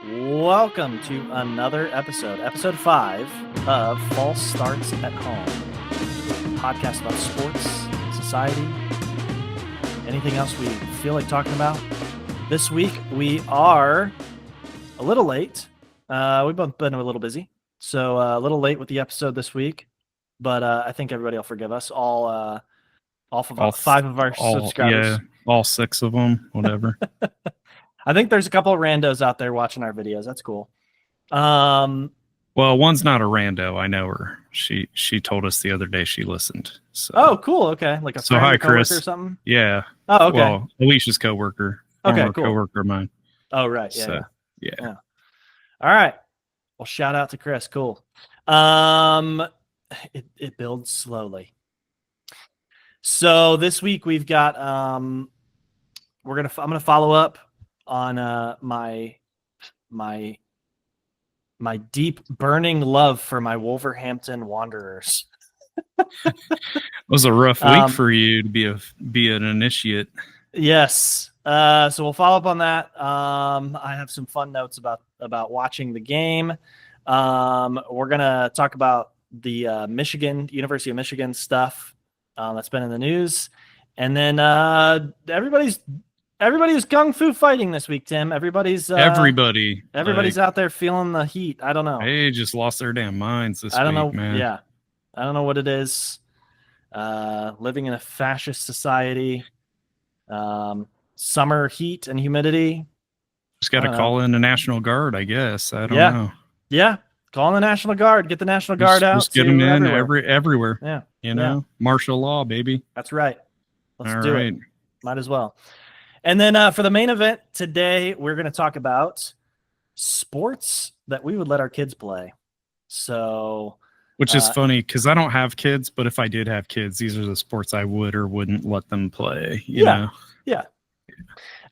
Welcome to another episode 5 of False Starts at Home, a podcast about sports, society, anything else we feel like talking about. This week we are a little late. We've both been a little busy, so a little late with the episode this week, but I think everybody will forgive us. All 5 of our subscribers. Yeah, all 6 of them, whatever. I think there's a couple of randos out there watching our videos. That's cool. Well, one's not a rando. I know her. She told us the other day she listened. So. Oh, cool. Okay, like a friend, hi, Chris, Chris. or something. Yeah. Oh, okay. Well, Alicia's coworker. Okay, cool. Coworker of mine. Oh, right. Yeah. So, yeah. All right. Well, shout out to Chris. Cool. It builds slowly. So this week we've got I'm gonna follow up on my deep burning love for my Wolverhampton Wanderers. It was a rough week for you to be an initiate. Yes. So we'll follow up on that. I have some fun notes about watching the game. We're gonna talk about the University of Michigan stuff that's been in the news, and then everybody's kung fu fighting this week, Tim. Everybody's out there feeling the heat. I don't know. They just lost their damn minds this week. I don't know, man. Yeah, I don't know what it is. Living in a fascist society, summer heat and humidity. Just got to call in the National Guard, I guess. I don't know. Yeah, call in the National Guard. Get the National Guard out. Just get them in everywhere. Yeah, martial law, baby. That's right. Let's do it. Might as well. And then for the main event today, we're going to talk about sports that we would let our kids play. So, which is funny because I don't have kids, but if I did have kids, these are the sports I would or wouldn't let them play. You know? Yeah.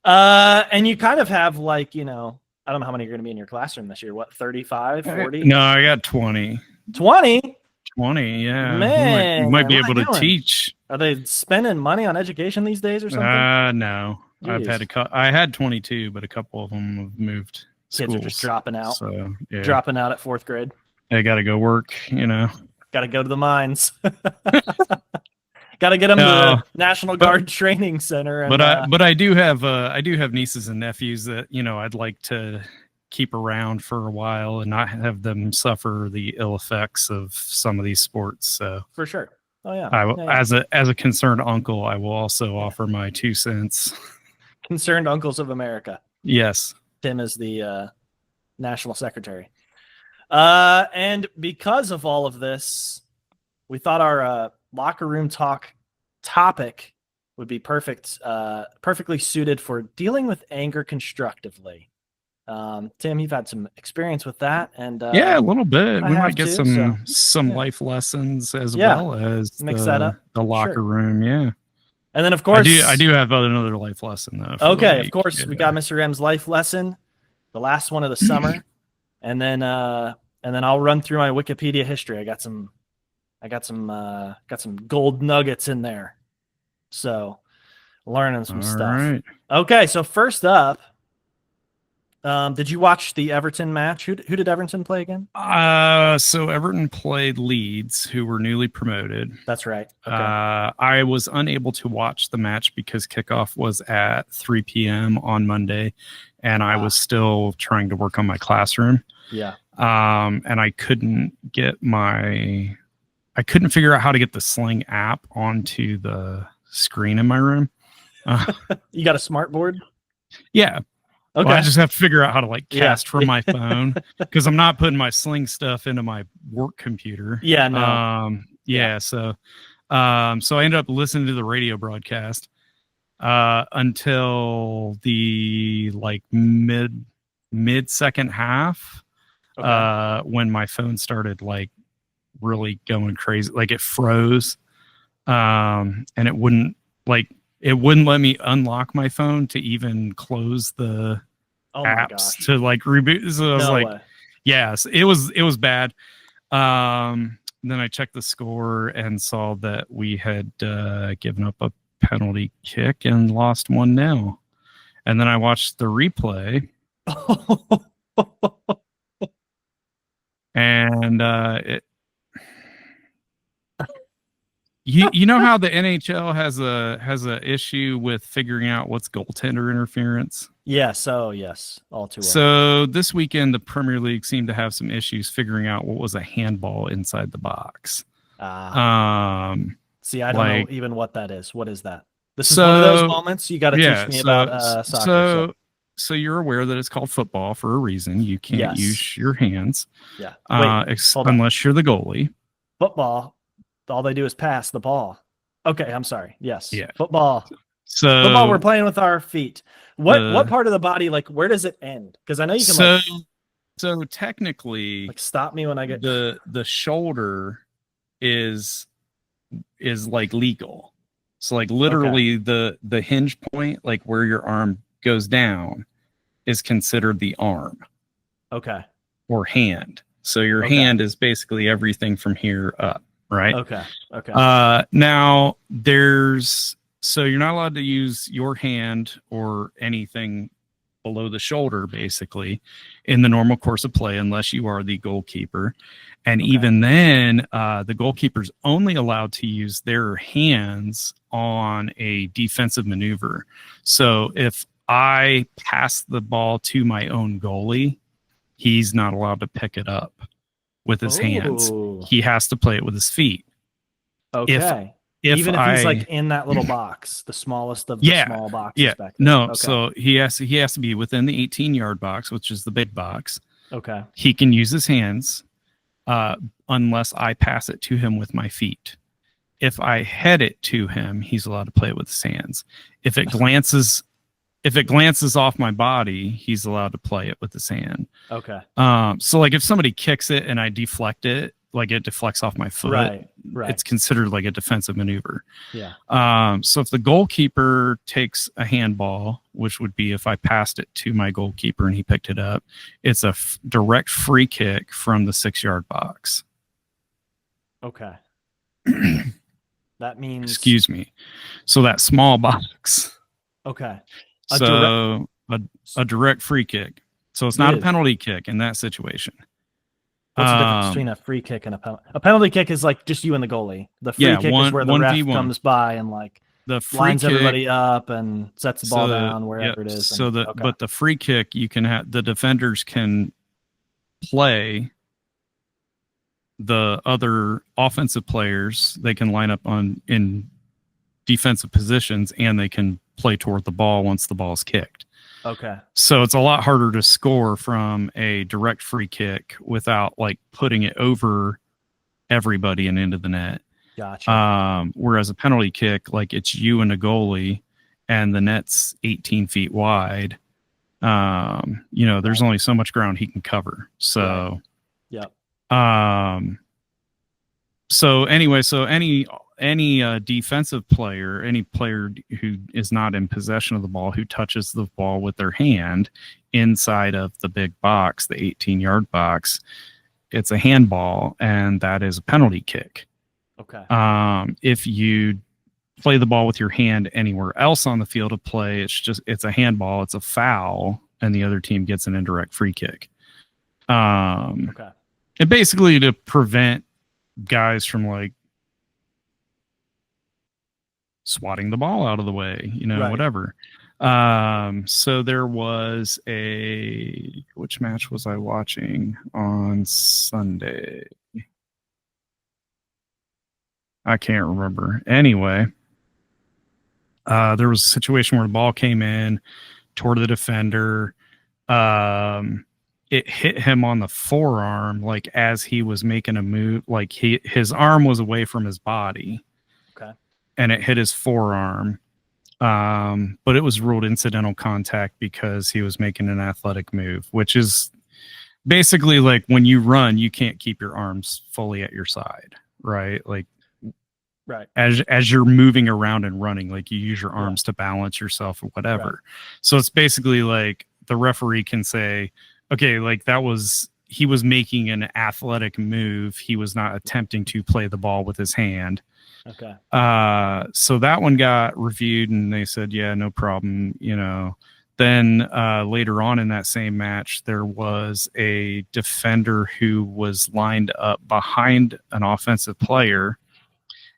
And you kind of have I don't know how many are going to be in your classroom this year. What, 35, 40? No, I got 20. 20? 20, yeah. Man, you might be able to teach. Are they spending money on education these days or something? No. I had 22, but a couple of them have moved. Kids are just dropping out. So, yeah. Dropping out at 4th grade. They got to go work, Got to go to the mines. Got to get them to the National Guard Training Center. And, but I do have nieces and nephews that I'd like to keep around for a while and not have them suffer the ill effects of some of these sports. So for sure. Oh yeah. As a concerned uncle, I will also offer my 2 cents. Concerned Uncles of America. Yes. Tim is the national secretary. And because of all of this, we thought our locker room talk topic would be perfectly suited for dealing with anger constructively. Tim, you've had some experience with that, and a little bit. We might get some life lessons as well as mix that up. The locker room. Yeah. And then, of course, I do have another life lesson though. Okay, of course, we got Mr. M's life lesson, the last one of the summer, and then I'll run through my Wikipedia history. I got some gold nuggets in there, so learning some stuff. Right. Okay, so first up, did you watch the Everton match? Who did Everton play again? So Everton played Leeds, who were newly promoted. That's right. Okay. I was unable to watch the match because kickoff was at 3 p.m. on Monday, and I was still trying to work on my classroom. Yeah. And I couldn't figure out how to get the Sling app onto the screen in my room. You got a smart board? Yeah. Okay. Well, I just have to figure out how to cast from my phone because I'm not putting my Sling stuff into my work computer. Yeah, no. So I ended up listening to the radio broadcast until the mid second half, when my phone started really going crazy. It froze, and it wouldn't let me unlock my phone to even close the apps to reboot. So I was way. Yes, it was bad. Then I checked the score and saw that we had given up a penalty kick and lost 1-0. And then I watched the replay. And you know how the NHL has a issue with figuring out what's goaltender interference? Yes. All too well. So this weekend, the Premier League seemed to have some issues figuring out what was a handball inside the box. See, I don't know even what that is. What is that? This is one of those moments you got to teach me about soccer. So you're aware that it's called football for a reason. You can't use your hands. Yeah. Unless you're the goalie. Football, all they do is pass the ball. Okay, I'm sorry. Yes. Yeah. Football. So football, we're playing with our feet. What part of the body, like, where does it end? Because I know you can so technically, like, stop me when I get the shoulder is like legal. So like literally the hinge point, like where your arm goes down, is considered the arm. Okay. Or hand. So your hand is basically everything from here up, right? Okay. Now so you're not allowed to use your hand or anything below the shoulder, basically, in the normal course of play, unless you are the goalkeeper. And even then, the goalkeeper's only allowed to use their hands on a defensive maneuver. So if I pass the ball to my own goalie, he's not allowed to pick it up with his hands. He has to play it with his feet. Okay. Even if he's like in that little box, the smallest of the small boxes back there. No, so he has to be within the 18-yard box, which is the big box. Okay. He can use his hands unless I pass it to him with my feet. If I head it to him, he's allowed to play it with his hands. If it glances off my body, he's allowed to play it with his hand. Okay. So like if somebody kicks it and I deflect it, like it deflects off my foot, right. It's considered like a defensive maneuver. Yeah. So if the goalkeeper takes a handball, which would be if I passed it to my goalkeeper and he picked it up, it's a direct free kick from the 6-yard box. Okay. That means... Excuse me. So that small box. Okay. A direct free kick. So it's not a penalty kick in that situation. What's the difference between a free kick and a penalty? A penalty kick is like just you and the goalie. The free kick is where the ref comes by and like lines everybody up and sets the ball down wherever it is. But the free kick, you can have the defenders can play the other offensive players. They can line up in defensive positions and they can play toward the ball once the ball is kicked. Okay. So it's a lot harder to score from a direct free kick without like putting it over everybody and into the net. Gotcha. Whereas a penalty kick, like it's you and a goalie and the net's 18 feet wide. There's only so much ground he can cover. So, so anyway, any defensive player, any player who is not in possession of the ball, who touches the ball with their hand inside of the big box, the 18-yard box, it's a handball, and that is a penalty kick. Okay. If you play the ball with your hand anywhere else on the field of play, it's a handball, it's a foul, and the other team gets an indirect free kick. Okay. And basically to prevent guys from like swatting the ball out of the way, whatever. So there was which match was I watching on Sunday? I can't remember. Anyway, there was a situation where the ball came in toward the defender. It hit him on the forearm, like as he was making a move, like his arm was away from his body. Okay. And it hit his forearm. But it was ruled incidental contact because he was making an athletic move, which is basically like when you run, you can't keep your arms fully at your side, right? Like, right. As you're moving around and running, like you use your arms to balance yourself or whatever. Right. So it's basically like the referee can say, okay, like he was making an athletic move. He was not attempting to play the ball with his hand. Okay. So that one got reviewed and they said, yeah, no problem. Then later on in that same match, there was a defender who was lined up behind an offensive player,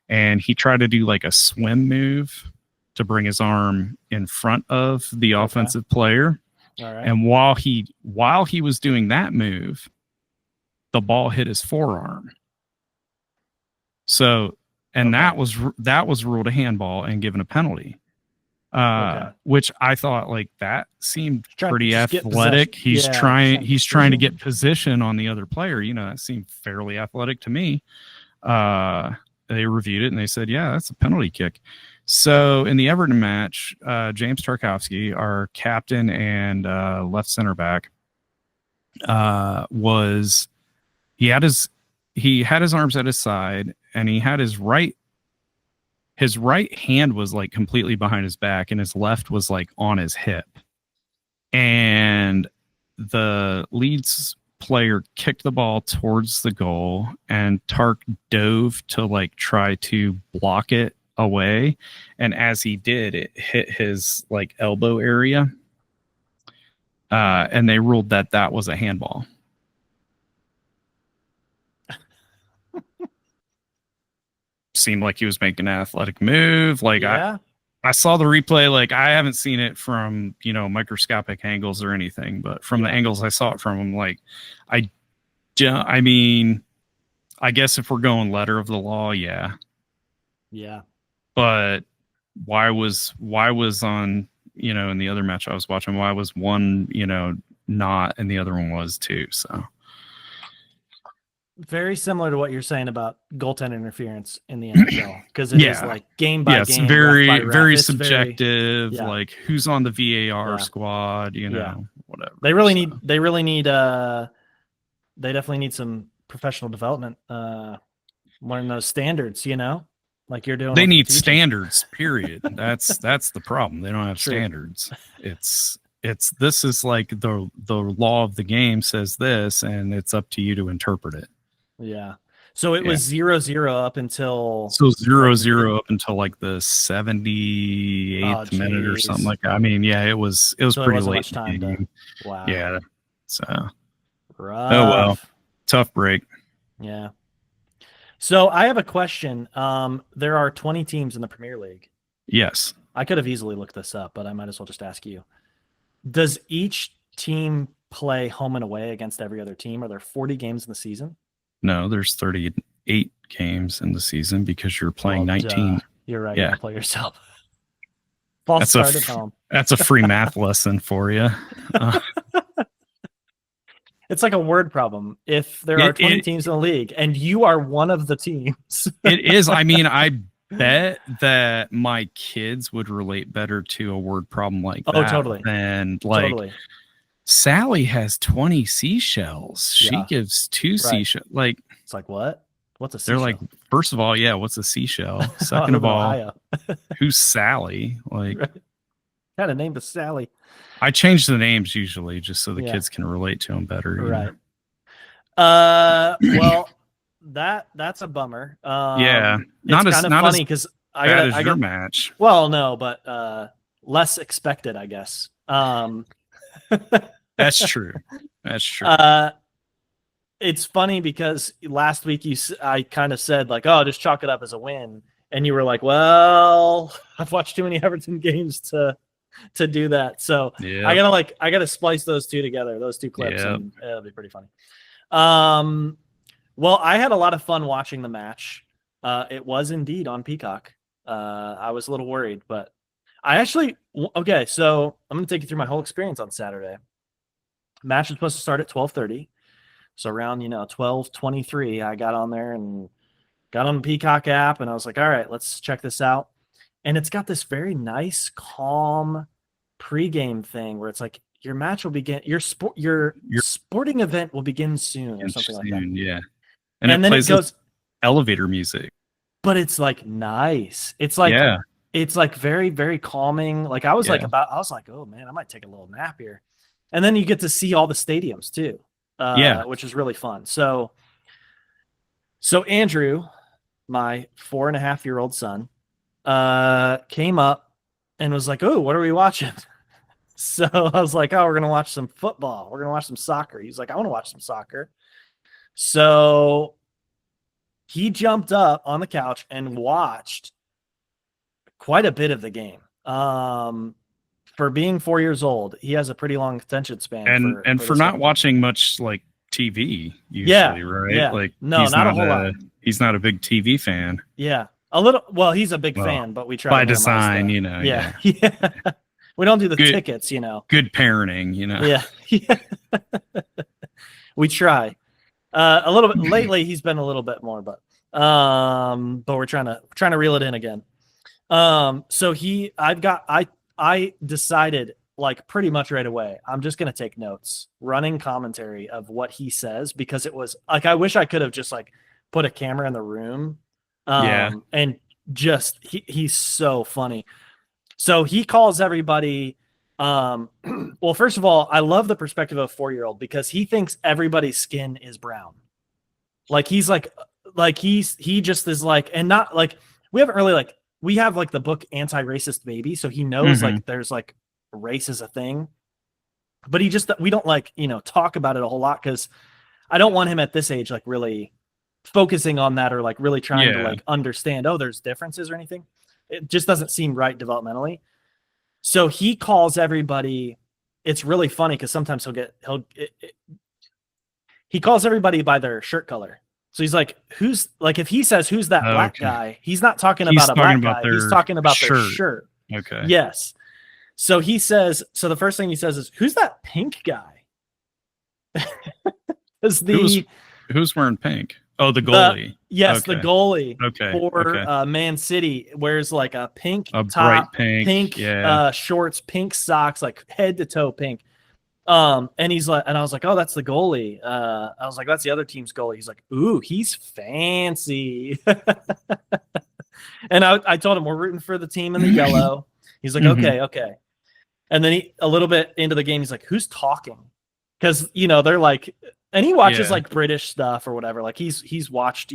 and he tried to do like a swim move to bring his arm in front of the offensive player. All right. And while he was doing that move, the ball hit his forearm. So, and that was ruled a handball and given a penalty. Which I thought like that seemed pretty athletic. He's trying to get position on the other player. You know, that seemed fairly athletic to me. They reviewed it and they said, yeah, that's a penalty kick. So in the Everton match, James Tarkowski, our captain and left center back, he had his arms at his side, and he had his right hand was like completely behind his back, and his left was like on his hip. And the Leeds player kicked the ball towards the goal, and Tark dove to like try to block it away. And as he did, it hit his like elbow area. And they ruled that was a handball. Seemed like he was making an athletic move. Like I saw the replay. Like I haven't seen it from, you know, microscopic angles or anything, but from the angles I saw it from, I'm like, I mean, I guess if we're going letter of the law, yeah. But why was on, you know, in the other match I was watching, why was one, you know, not, and the other one was too? So very similar to what you're saying about goaltender interference in the NFL, because it is like game by game. It's very subjective. Like who's on the VAR squad, you know, whatever. They definitely need some professional development. Learn those standards, you know, like you're doing. They need standards, period. That's the problem. They don't have standards. This is like the law of the game says this, and it's up to you to interpret it. Yeah. So it was 0-0 up until 0-0 up until like the 78th minute or something like that. I mean, yeah, it was pretty late time. Wow. Yeah. So rough. Oh well. Tough break. Yeah. So I have a question. There are 20 teams in the Premier League. Yes. I could have easily looked this up, but I might as well just ask you. Does each team play home and away against every other team? Are there 40 games in the season? No, there's 38 games in the season because you're playing 19. You're right. Yeah. You play yourself. False start at home. That's a free math lesson for you. It's like a word problem. If there are 20 teams in the league and you are one of the teams. It is. I mean, I bet that my kids would relate better to a word problem like that. Oh, totally. Than like Sally has 20 seashells. She gives 2 seashells. Like it's like what? What's a seashell? They're like, first of all, what's a seashell? Second of all, who's Sally? Like kind of name is Sally. I change the names usually just so the kids can relate to them better. Right. Well, that's a bummer. It's kind of funny because I got your match. Well, no, but less expected, I guess. That's true. That's true. It's funny because last week I kind of said like, oh, just chalk it up as a win, and you were like, well, I've watched too many Everton games to do that. So I gotta splice those two together, those two clips, and it'll be pretty funny. Well, I had a lot of fun watching the match. It was indeed on Peacock. I was a little worried, but I actually so I'm gonna take you through my whole experience on Saturday. Match was supposed to start at 12:30. So around 12:23, I got on there and got on the Peacock app, and I was like, all right, let's check this out. And it's got this very nice, calm pregame thing where it's like your match will begin, your sporting event will begin soon or something like that. Yeah. And then it goes elevator music. But it's like nice. It's like it's like very, very calming. Like I was like, oh man, I might take a little nap here. And then you get to see all the stadiums too. Which is really fun. So Andrew, my 4.5-year-old son, came up and was like, oh, what are we watching? So I was like, oh, we're going to watch some football. We're going to watch some soccer. He's like, I want to watch some soccer. So he jumped up on the couch and watched quite a bit of the game. For being 4 years old, he has a pretty long attention span. And for not watching much like TV usually, right? Yeah. Like no, not a whole lot. He's not a big TV fan. Yeah. A little. Well, he's a big fan, but we try by to design, Yeah. Yeah. We don't do the tickets, Good parenting, Yeah. Yeah. We try. A little bit lately. He's been a little bit more, but we're trying to reel it in again. So I decided like pretty much right away, I'm just going to take notes, running commentary of what he says, because it was like, I wish I could have just like put a camera in the room. And just, he's so funny. So he calls everybody. Well, first of all, I love the perspective of a 4-year-old because he thinks everybody's skin is brown. Like he just is like, and not like, we haven't really like, we have like the book Anti-Racist Baby. So he knows like there's like race is a thing, but we don't like, talk about it a whole lot. Cause I don't want him at this age, like really focusing on that or like really trying to like understand, oh, there's differences or anything. It just doesn't seem right developmentally. So he calls everybody. It's really funny because sometimes he calls everybody by their shirt color. So he's like, who's like, if he says, who's that black guy? He's not talking about a black guy. He's talking about their shirt. Okay. Yes. So he says, so the first thing he says is, who's that pink guy? Who's wearing pink? Oh, the goalie. Yes, the goalie. Okay. For Man City wears like a pink top, bright pink shorts, pink socks, like head to toe pink. And he's like, and I was like, oh, that's the goalie. I was like, that's the other team's goalie. He's like, ooh, he's fancy. And I told him we're rooting for the team in the yellow. He's like, okay. And then a little bit into the game, he's like, who's talking? Because they're like, and he watches like British stuff or whatever. Like he's watched,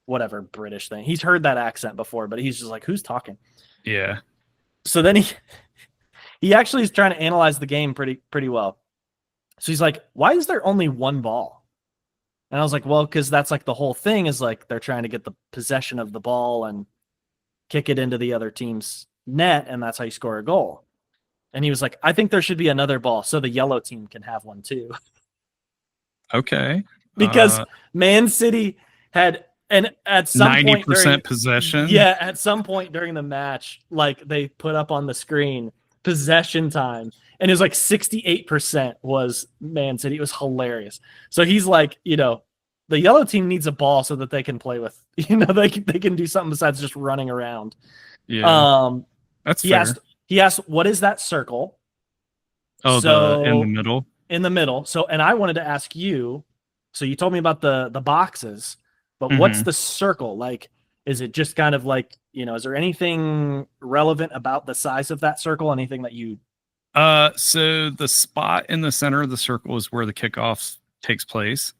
whatever British thing. He's heard that accent before, but he's just like, who's talking? Yeah. So then he actually is trying to analyze the game pretty well. So he's like, why is there only one ball? And I was like, well, because that's like the whole thing is like they're trying to get the possession of the ball and kick it into the other team's net, and that's how you score a goal. And he was like, I think there should be another ball so the yellow team can have one too. Okay. Because Man City had, and at some 90% possession. Yeah, at some point during the match, like they put up on the screen possession time, and it was like 68% was Man City. It was hilarious. So he's like, the yellow team needs a ball so that they can play with, they can do something besides just running around. Yeah. That's fair. He asked, what is that circle? Oh, in the middle. In the middle. So, and I wanted to ask you, so you told me about the boxes, but what's the circle? Like, is it just kind of like, is there anything relevant about the size of that circle? Anything that you... So the spot in the center of the circle is where the kickoff takes place.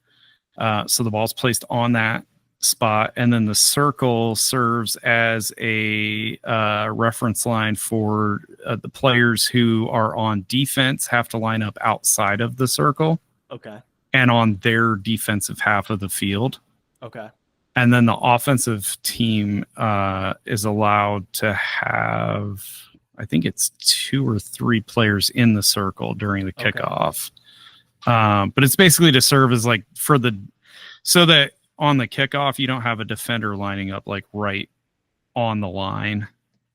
So the ball's placed on that spot, and then the circle serves as a reference line for the players who are on defense have to line up outside of the circle. Okay. And on their defensive half of the field. Okay. And then the offensive team is allowed to have, I think it's 2 or 3 players in the circle during the kickoff. But it's basically to serve as like so that on the kickoff, you don't have a defender lining up like right on the line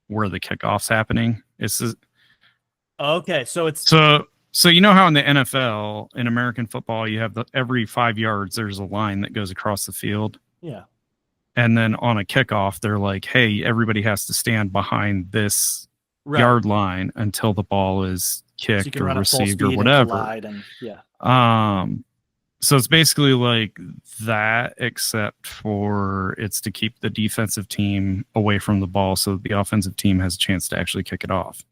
where the kickoff's happening. Okay. So it's so you know how in the NFL, in American football, you have every 5 yards, there's a line that goes across the field. Yeah. And then on a kickoff, they're like, hey, everybody has to stand behind this yard line until the ball is kicked or received or whatever. So it's basically like that, except for it's to keep the defensive team away from the ball so that the offensive team has a chance to actually kick it off.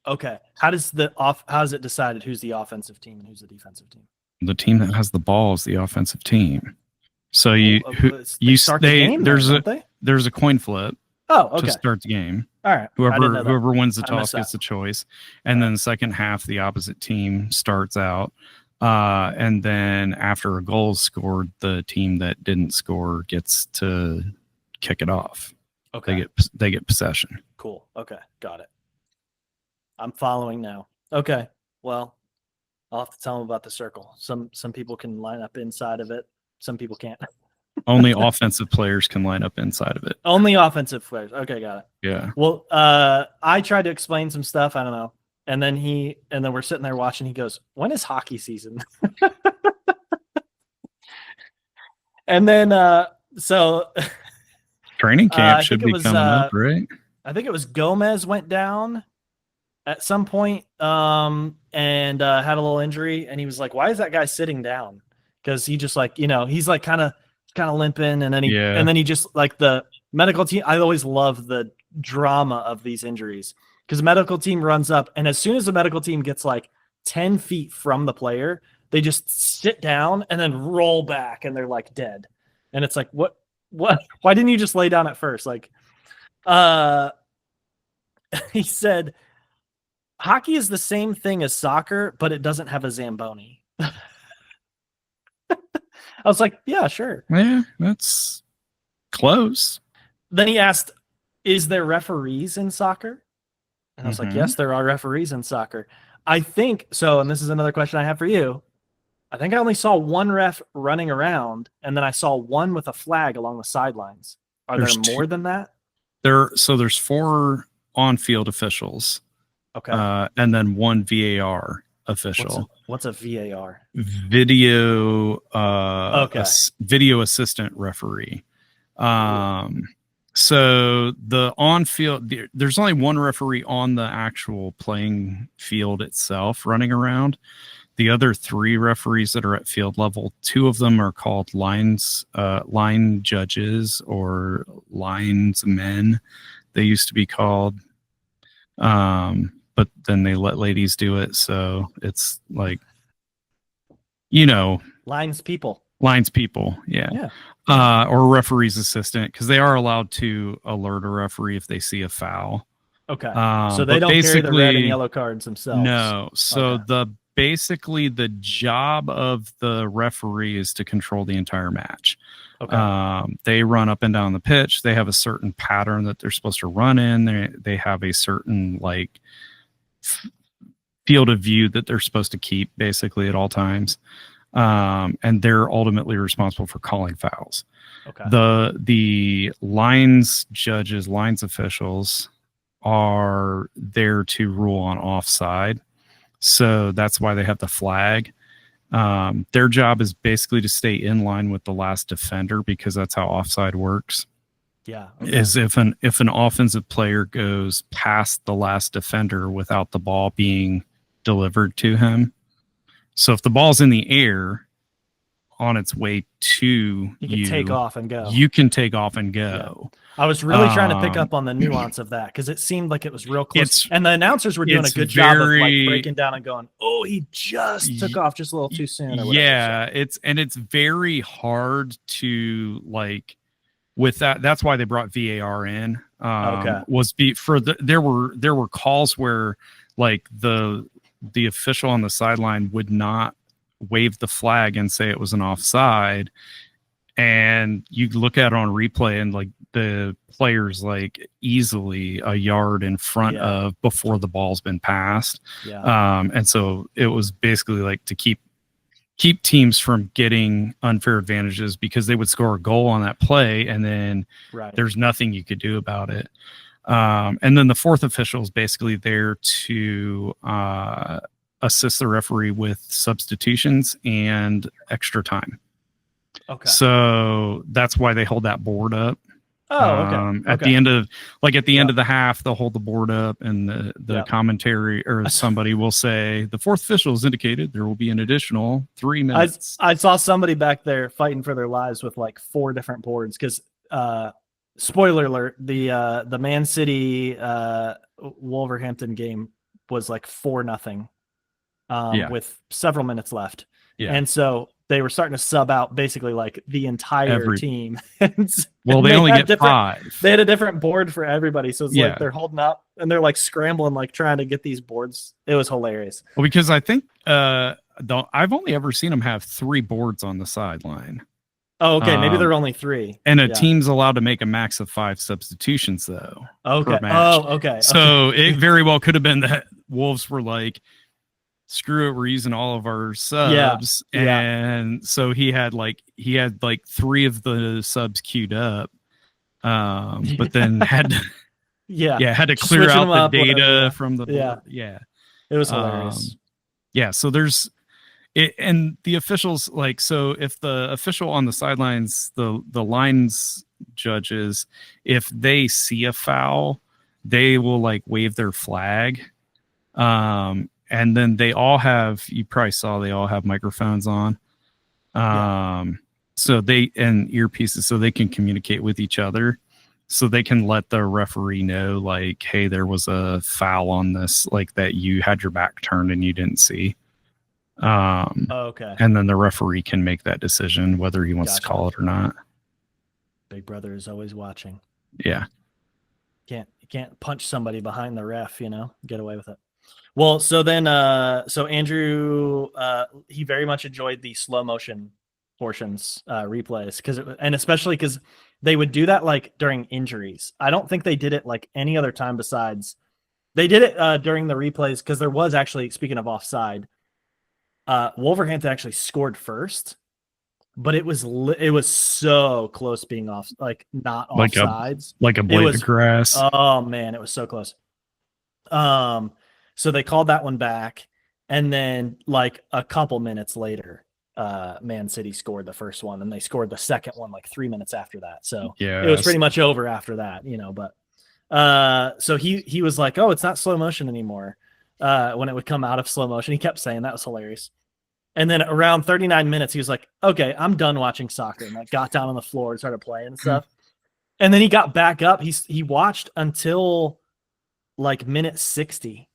Okay. How is it decided who's the offensive team and who's the defensive team? The team that has the ball is the offensive team. So there's a coin flip. Oh, okay. to start the game. All right. I didn't know that. Whoever wins the I toss missed gets that. the choice, and then the second half, the opposite team starts out, and then after a goal is scored, the team that didn't score gets to kick it off. Okay. They get possession. Cool. Okay. Got it. I'm following now. Okay. Well, I'll have to tell them about the circle. Some people can line up inside of it. Some people can't. Only offensive players can line up inside of it. Only offensive players. Okay, got it. Yeah. Well, I tried to explain some stuff. I don't know. And then we're sitting there watching. He goes, "When is hockey season?" And then so training camp should be coming up, right? I think it was Gomez went down at some point, and had a little injury, and he was like, "Why is that guy sitting down?" Because he just like, he's like kind of limping, and then he just like the medical team. I always love the drama of these injuries because the medical team runs up, and as soon as the medical team gets like 10 feet from the player, they just sit down and then roll back, and they're like dead. And it's like, what? Why didn't you just lay down at first? Like, he said, hockey is the same thing as soccer, but it doesn't have a Zamboni. I was like, yeah, sure. Yeah, that's close. Then he asked, is there referees in soccer? And I was like, yes, there are referees in soccer. I think so. And this is another question I have for you. I think I only saw one ref running around, and then I saw one with a flag along the sidelines. Are there more than that? There's 4 on-field officials. Okay. And then 1 VAR official. What's a VAR? Video video assistant referee. So the on-field, there's only 1 referee on the actual playing field itself running around. The other 3 referees that are at field level, 2 of them are called line judges or linesmen. They used to be called, but then they let ladies do it. So it's like, lines people. Yeah. Or referee's assistant, because they are allowed to alert a referee if they see a foul. Okay. So they don't carry the red and yellow cards themselves. No. So basically the job of the referee is to control the entire match. Okay. They run up and down the pitch. They have a certain pattern that they're supposed to run in. They have a certain field of view that they're supposed to keep basically at all times. And they're ultimately responsible for calling fouls. Okay. The lines judges, lines officials are there to rule on offside. So that's why they have the flag. Their job is basically to stay in line with the last defender, because that's how offside works. Yeah. Okay. Is if an offensive player goes past the last defender without the ball being delivered to him. So if the ball's in the air on its way to you can take off and go. You can take off and go. Yeah. I was really trying to pick up on the nuance of that, because it seemed like it was real close. And the announcers were doing a good job of breaking down and going, "Oh, he just took off just a little too soon." Or whatever. Yeah, it's very hard to with that. That's why they brought VAR in. There were calls where the official on the sideline would not wave the flag and say it was an offside, and you look at it on replay and the player's easily a yard in front of before the ball's been passed. And so it was basically to keep teams from getting unfair advantages, because they would score a goal on that play and then there's nothing you could do about it. And then the 4th official is basically there to assist the referee with substitutions and extra time. Okay. So that's why they hold that board up. Oh, okay. At the end of end of the half, they'll hold the board up, and the commentary or somebody will say, the 4th official has indicated there will be an additional 3 minutes. I saw somebody back there fighting for their lives with 4 different boards, because spoiler alert, the Man City Wolverhampton game was 4-0 with several minutes left. Yeah. And so they were starting to sub out basically like the entire team. Well, they only get 5. They had a different board for everybody, so it's Yeah. like they're holding up and they're like scrambling, like trying to get these boards. It was hilarious. Well, because I think I've only ever seen them have 3 boards on the sideline. Oh, okay. Maybe there are only 3. And a team's allowed to make a max of 5 substitutions, though. Okay. Per match. Oh, okay. So it very well could have been that Wolves were like, screw it, we're using all of our subs. Yeah. And so he had like 3 of the subs queued up. But then had to had to clear out the data from the board. Yeah. It was hilarious. So there's it, and the officials, like, so if the official on the sidelines, the lines judges, if they see a foul, they will like wave their flag. And then they all have, you probably saw, they all have microphones on. So they, and earpieces, so they can communicate with each other. So they can let the referee know, like, hey, there was a foul on this, like that you had your back turned and you didn't see. Okay. And then the referee can make that decision whether he wants to call it or not. Big brother is always watching. Yeah. You can't punch somebody behind the ref, get away with it. Well, so then, so Andrew, he very much enjoyed the slow motion portions, replays, and especially because they would do that like during injuries. I don't think they did it like any other time besides they did it during the replays, because there was actually, speaking of offside, Wolverhampton actually scored first, but it was so close being off, like not offsides, like a blade of grass. Oh man, it was so close. So they called that one back, and then like a couple minutes later, Man City scored the first one, and they scored the second one like 3 minutes after that. So it was pretty much over after that, but so he was like, oh, it's not slow motion anymore. When it would come out of slow motion, he kept saying that. Was hilarious. And then around 39 minutes, he was like, okay, I'm done watching soccer. And like got down on the floor and started playing and stuff. And then he got back up. He watched until like minute 60.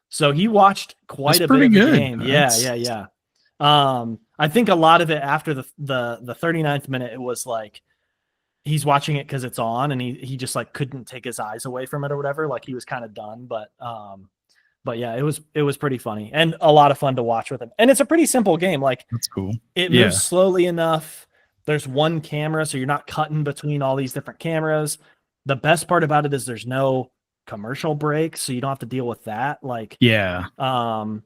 So he watched quite a bit of the game. Yeah. I think a lot of it after the 39th minute, it was like he's watching it because it's on, and he just like couldn't take his eyes away from it or whatever. Like he was kind of done, but yeah, it was pretty funny and a lot of fun to watch with him. And it's a pretty simple game. Like, that's cool. It moves slowly enough. There's one camera, so you're not cutting between all these different cameras. The best part about it is there's no commercial breaks, so you don't have to deal with that. Like, so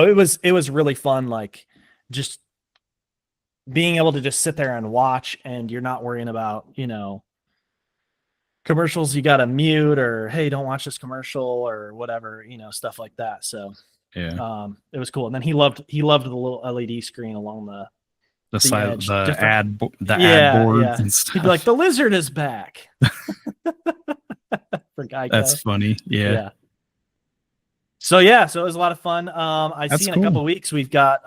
it was really fun. Like, just being able to just sit there and watch, and you're not worrying about, commercials you got to mute, or, hey, don't watch this commercial or whatever, stuff like that. So it was cool. And then he loved the little LED screen along the side edge, of the ad boards and stuff. He'd be like, the lizard is back. For Geico. That's funny. Yeah. So it was a lot of fun. I see in cool. a couple of weeks we've got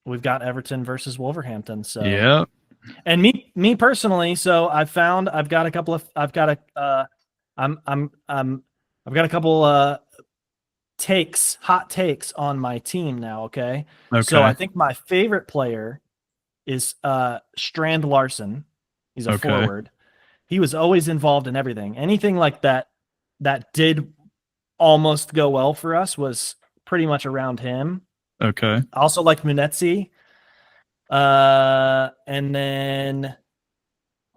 Everton versus Wolverhampton. So yeah. And me personally, so I've got a couple hot takes on my team now. Okay. So I think my favorite player is Strand Larson. He's a forward. He was always involved in everything. Anything like that did almost go well for us was pretty much around him. Okay. I also like Munetzi. And then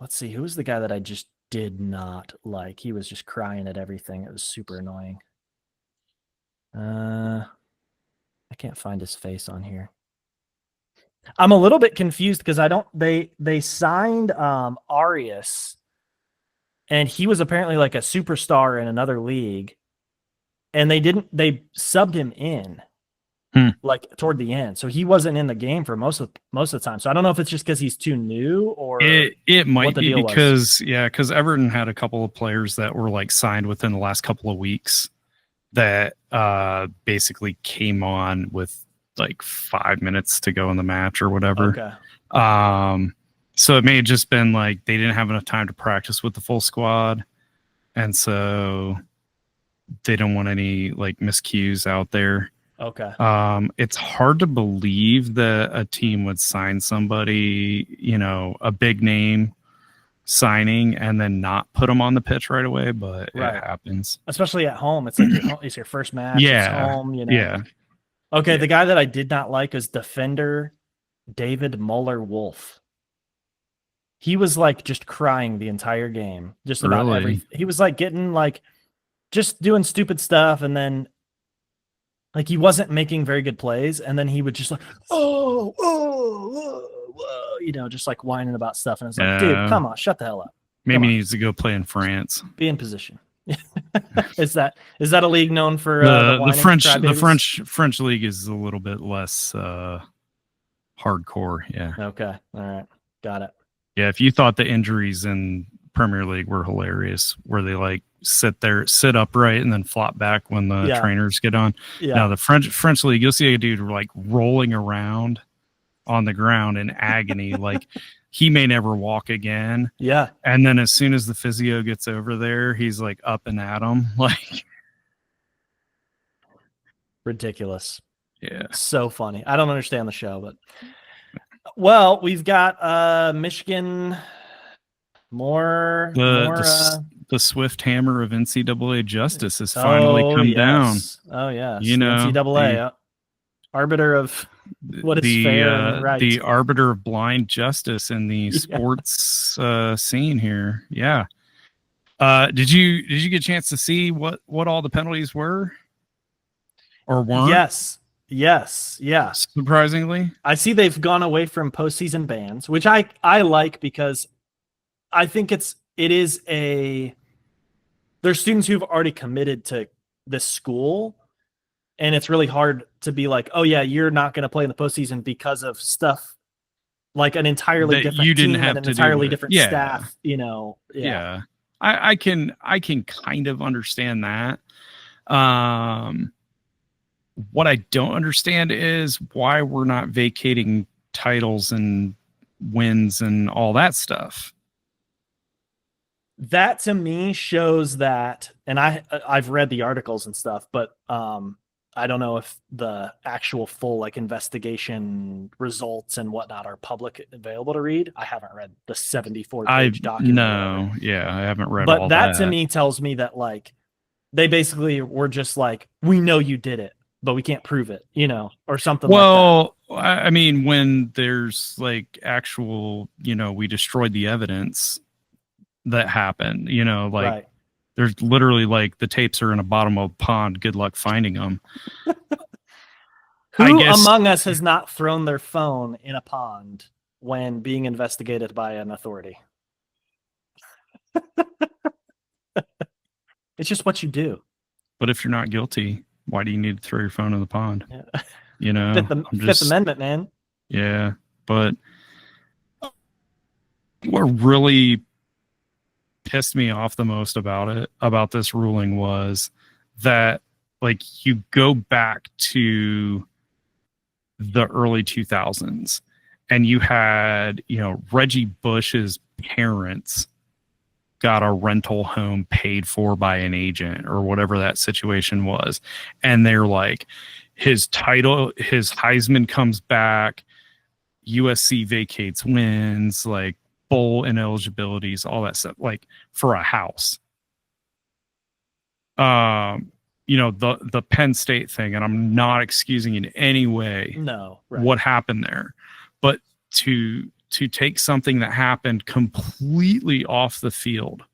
let's see, who was the guy that I just did not like? He was just crying at everything. It was super annoying. I can't find his face on here. I'm a little bit confused because they signed Arias, and he was apparently like a superstar in another league, and they subbed him in. Like toward the end, so he wasn't in the game for most of the time. So I don't know if it's just because he's too new, or it might be because Everton had a couple of players that were like signed within the last couple of weeks that basically came on with like 5 minutes to go in the match or whatever. Okay. So it may have just been like they didn't have enough time to practice with the full squad, and so they don't want any like miscues out there. Okay. It's hard to believe that a team would sign somebody, a big name signing and then not put them on the pitch right away, but Right. it happens. Especially at home. It's like it's your first match. It's Yeah. home, Yeah. Okay, Yeah. the guy that I did not like is defender David Muller-Wolf. He was like just crying the entire game, just about Really? everything. He was like getting like just doing stupid stuff, and then like he wasn't making very good plays, and then he would just like, just like whining about stuff, and it's like, dude, come on, shut the hell up. Maybe he needs to go play in France. Be in position. Is that a league known for the French league is a little bit less hardcore. Yeah. Okay. All right. Got it. Yeah. If you thought the injuries in Premier League were hilarious, where they like sit upright and then flop back when the trainers get on. Yeah. Now the French league, you'll see a dude like rolling around on the ground in agony, like he may never walk again. Yeah. And then as soon as the physio gets over there, he's like up and at him. Like ridiculous. Yeah. So funny. I don't understand the show, but well, we've got Michigan the swift hammer of NCAA justice has finally come down. Oh yeah. NCAA arbiter of what is fair and right. The arbiter of blind justice in the sports scene here. Yeah. Did you get a chance to see what all the penalties were or weren't? Yes. Yeah. Surprisingly, I see they've gone away from postseason bans, which I like because I think there's students who've already committed to this school. And it's really hard to be like, oh yeah, you're not going to play in the postseason because of stuff like an entirely different you didn't team have and an to entirely different staff. Yeah. I can kind of understand that. What I don't understand is why we're not vacating titles and wins and all that stuff. That to me shows that, and I've read the articles and stuff, but I don't know if the actual full like investigation results and whatnot are public available to read. I haven't read the 74-page document. No, yeah, I haven't read. But all that to me tells me that like they basically were just like, we know you did it, but we can't prove it, or something. Well, like that. I mean, when there's like actual, we destroyed the evidence that happened, right. There's literally like the tapes are in a bottom of a pond. Good luck finding them. Who among us has not thrown their phone in a pond when being investigated by an authority? It's just what you do. But if you're not guilty, why do you need to throw your phone in the pond? Yeah. Fifth Amendment, man. Yeah, but what really pissed me off the most about this ruling was that like you go back to the early 2000s and you had Reggie Bush's parents got a rental home paid for by an agent or whatever that situation was, and they're like, his Heisman comes back, USC vacates wins, like bowl ineligibilities, all that stuff, like for a house. The Penn State thing, and I'm not excusing in any way what happened there, but to take something that happened completely off the field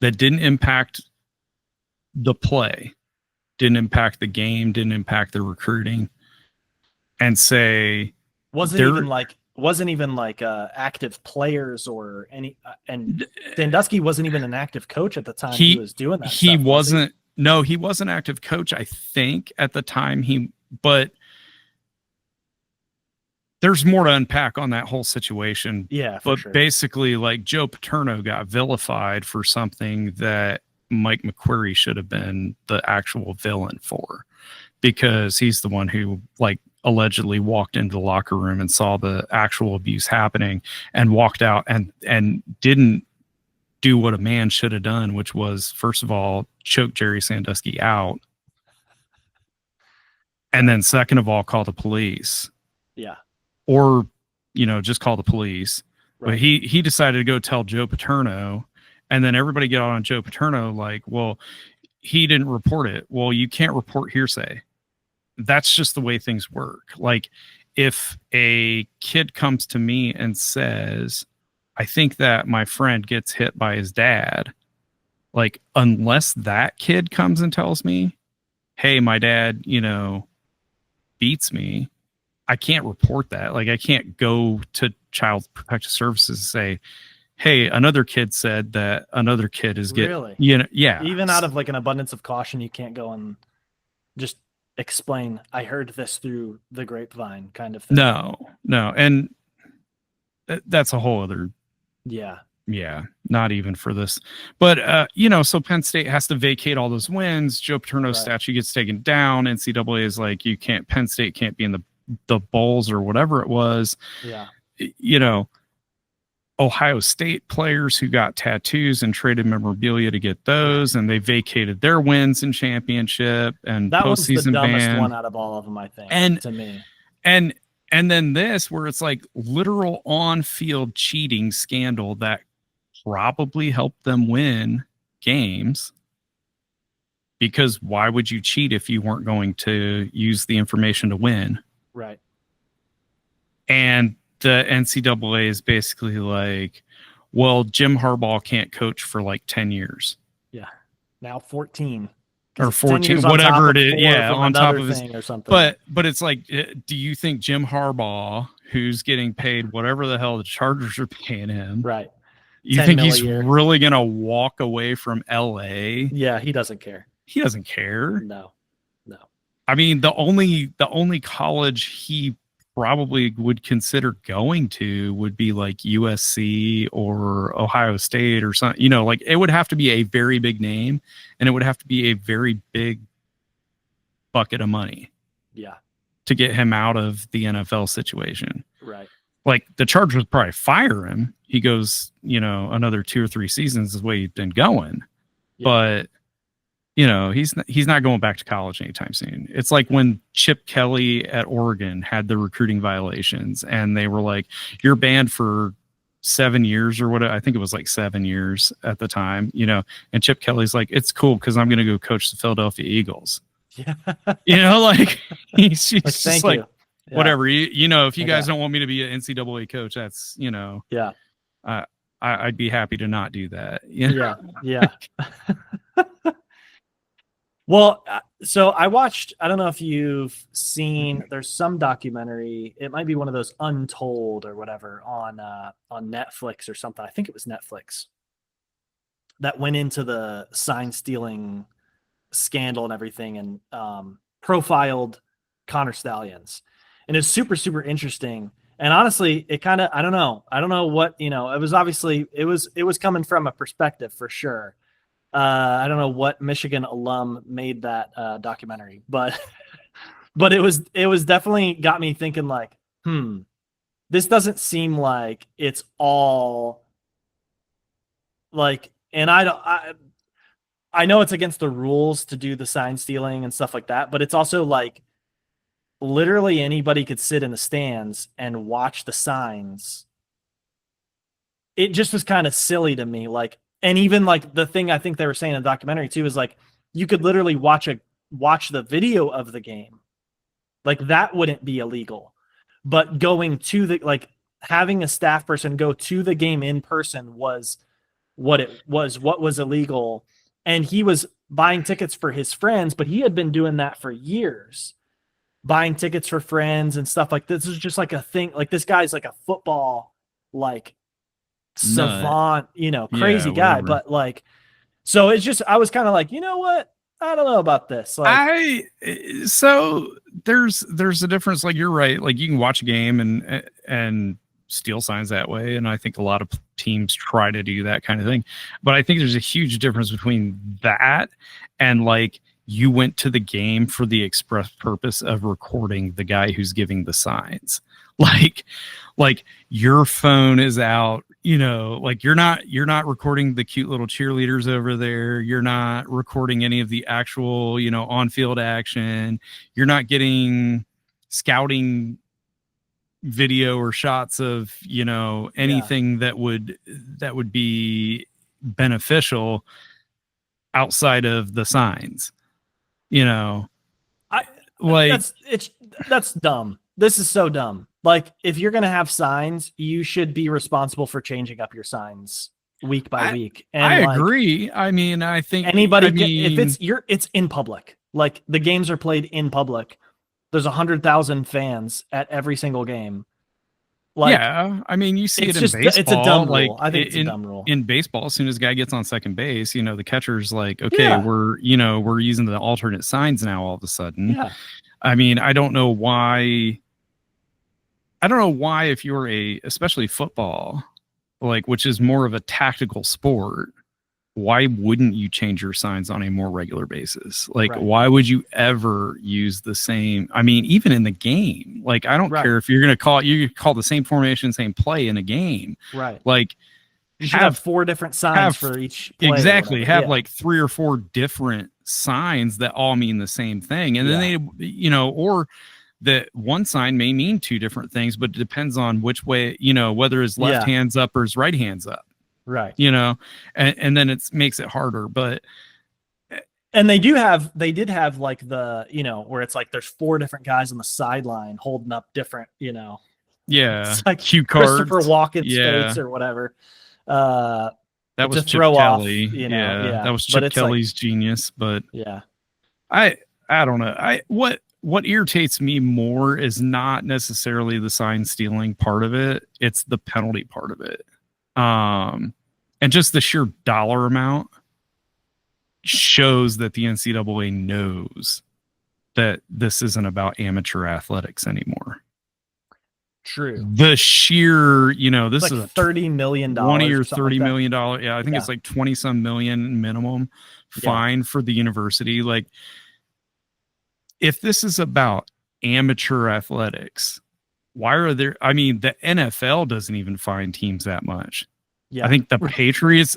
that didn't impact the play, didn't impact the game, didn't impact the recruiting, and say wasn't even like active players or any, and Sandusky wasn't even an active coach at the time he was doing that. He wasn't. No, he was an active coach, I think, at the time. But there's more to unpack on that whole situation. Yeah, but basically, like Joe Paterno got vilified for something that Mike McQuarrie should have been the actual villain for, because he's the one who like allegedly walked into the locker room and saw the actual abuse happening and walked out and didn't do what a man should have done, which was, first of all, choke Jerry Sandusky out. And then second of all, call the police. Yeah. Or, just call the police. Right. But he decided to go tell Joe Paterno, and then everybody get on Joe Paterno like, well, he didn't report it. Well, you can't report hearsay. That's just the way things work. Like, if a kid comes to me and says, I think that my friend gets hit by his dad, like, unless that kid comes and tells me, hey, my dad, beats me, I can't report that. Like, I can't go to Child Protective Services and say, hey, another kid said that another kid is getting, really? Yeah. Even out of like an abundance of caution, you can't go and just explain, I heard this through the grapevine kind of thing. No. And that's a whole other. Yeah. Yeah. Not even for this, but so Penn State has to vacate all those wins. Joe Paterno's statue gets taken down. NCAA is like, Penn State can't be in the bowls or whatever it was. Yeah. Ohio State players who got tattoos and traded memorabilia to get those, and they vacated their wins in championship and that was the postseason dumbest ban. one out of all of them, I think, to me. And then this, where it's like literal on-field cheating scandal that probably helped them win games. Because why would you cheat if you weren't going to use the information to win? Right. And the NCAA is basically like, well, Jim Harbaugh can't coach for like 10 years. Yeah. Now 14. Or 14, whatever it is. Yeah, on top of his thing or something. But it's like, do you think Jim Harbaugh, who's getting paid whatever the hell the Chargers are paying him, right? You think he's really going to walk away from LA? Yeah, he doesn't care. He doesn't care. No. I mean, the only college he probably would consider going to would be like USC or Ohio State or something. Like, it would have to be a very big name, and it would have to be a very big bucket of money. Yeah. To get him out of the NFL situation. Right. Like, the Chargers would probably fire him. He goes, another 2 or 3 seasons is the way he's been going. Yeah. But he's not going back to college anytime soon. It's like when Chip Kelly at Oregon had the recruiting violations, and they were like, you're banned for 7 years or whatever. I think it was like 7 years at the time, and Chip Kelly's like, it's cool because I'm going to go coach the Philadelphia Eagles. Yeah. Like, he's just like, yeah. Whatever, if you guys don't want me to be an NCAA coach, that's, yeah. I'd be happy to not do that. Yeah. Well, so I watched, I don't know if you've seen, there's some documentary, it might be one of those Untold or whatever on Netflix or something. I think it was Netflix that went into the sign stealing scandal and everything, and profiled Connor Stallions. And it's super, super interesting. And honestly, it kind of, I don't know what, it was obviously, it was coming from a perspective for sure. I don't know what Michigan alum made that documentary, but it was definitely got me thinking like, this doesn't seem like it's all like, and I know it's against the rules to do the sign stealing and stuff like that, but it's also like literally anybody could sit in the stands and watch the signs. It just was kind of silly to me. Like, and even like the thing I think they were saying in the documentary too is like, you could literally watch the video of the game. Like, that wouldn't be illegal, but going to like having a staff person go to the game in person was what was illegal. And he was buying tickets for his friends, but he had been doing that for years, buying tickets for friends and stuff like this. Is just like a thing. Like, this guy's like a football, like, savant, crazy guy. But like, so it's just, I was kind of like, you know what? I don't know about this. Like, so there's a difference. Like, you're right. Like, you can watch a game and steal signs that way. And I think a lot of teams try to do that kind of thing. But I think there's a huge difference between that and like, you went to the game for the express purpose of recording the guy who's giving the signs. Like your phone is out like you're not recording the cute little cheerleaders over there. You're not recording any of the actual, on-field action. You're not getting scouting video or shots of, anything that would be beneficial outside of the signs. That's dumb. This is so dumb. Like, if you're going to have signs, you should be responsible for changing up your signs week by week. And I agree. I mean, I think if it's in public, like the games are played in public. There's 100,000 fans at every single game. Like, yeah, I mean, you see it in baseball. It's a dumb rule. I think it's a dumb rule. In baseball, as soon as a guy gets on second base, the catcher's like, okay, we're using the alternate signs now all of a sudden. Yeah. I mean, I don't know why if you're especially football, like, which is more of a tactical sport, why wouldn't you change your signs on a more regular basis? Like, why would you ever use the same? I mean, even in the game, like, I don't care if you're going to call the same formation, same play in a game. Right. Like, you should have 4 different signs for each play. Exactly. Have like 3 or 4 different signs that all mean the same thing. And then they, or that one sign may mean 2 different things, but it depends on which way, whether his left hand's up or his right hand's up. Right. And then it makes it harder, and they did have like the, where it's like there's 4 different guys on the sideline holding up different, yeah, it's like cue cards, Christopher Walken's face or whatever. That was Chip Kelly. That was Chip Kelly's genius. But I don't know. What irritates me more is not necessarily the sign stealing part of it. It's the penalty part of it. And just the sheer dollar amount shows that the NCAA knows that this isn't about amateur athletics anymore. True. The sheer, this like is a $30 million, $20 or $30 million. Yeah, I think it's like 20 some million minimum fine for the university. Like, if this is about amateur athletics, why are there? I mean, the NFL doesn't even fine teams that much. Yeah. I think the Patriots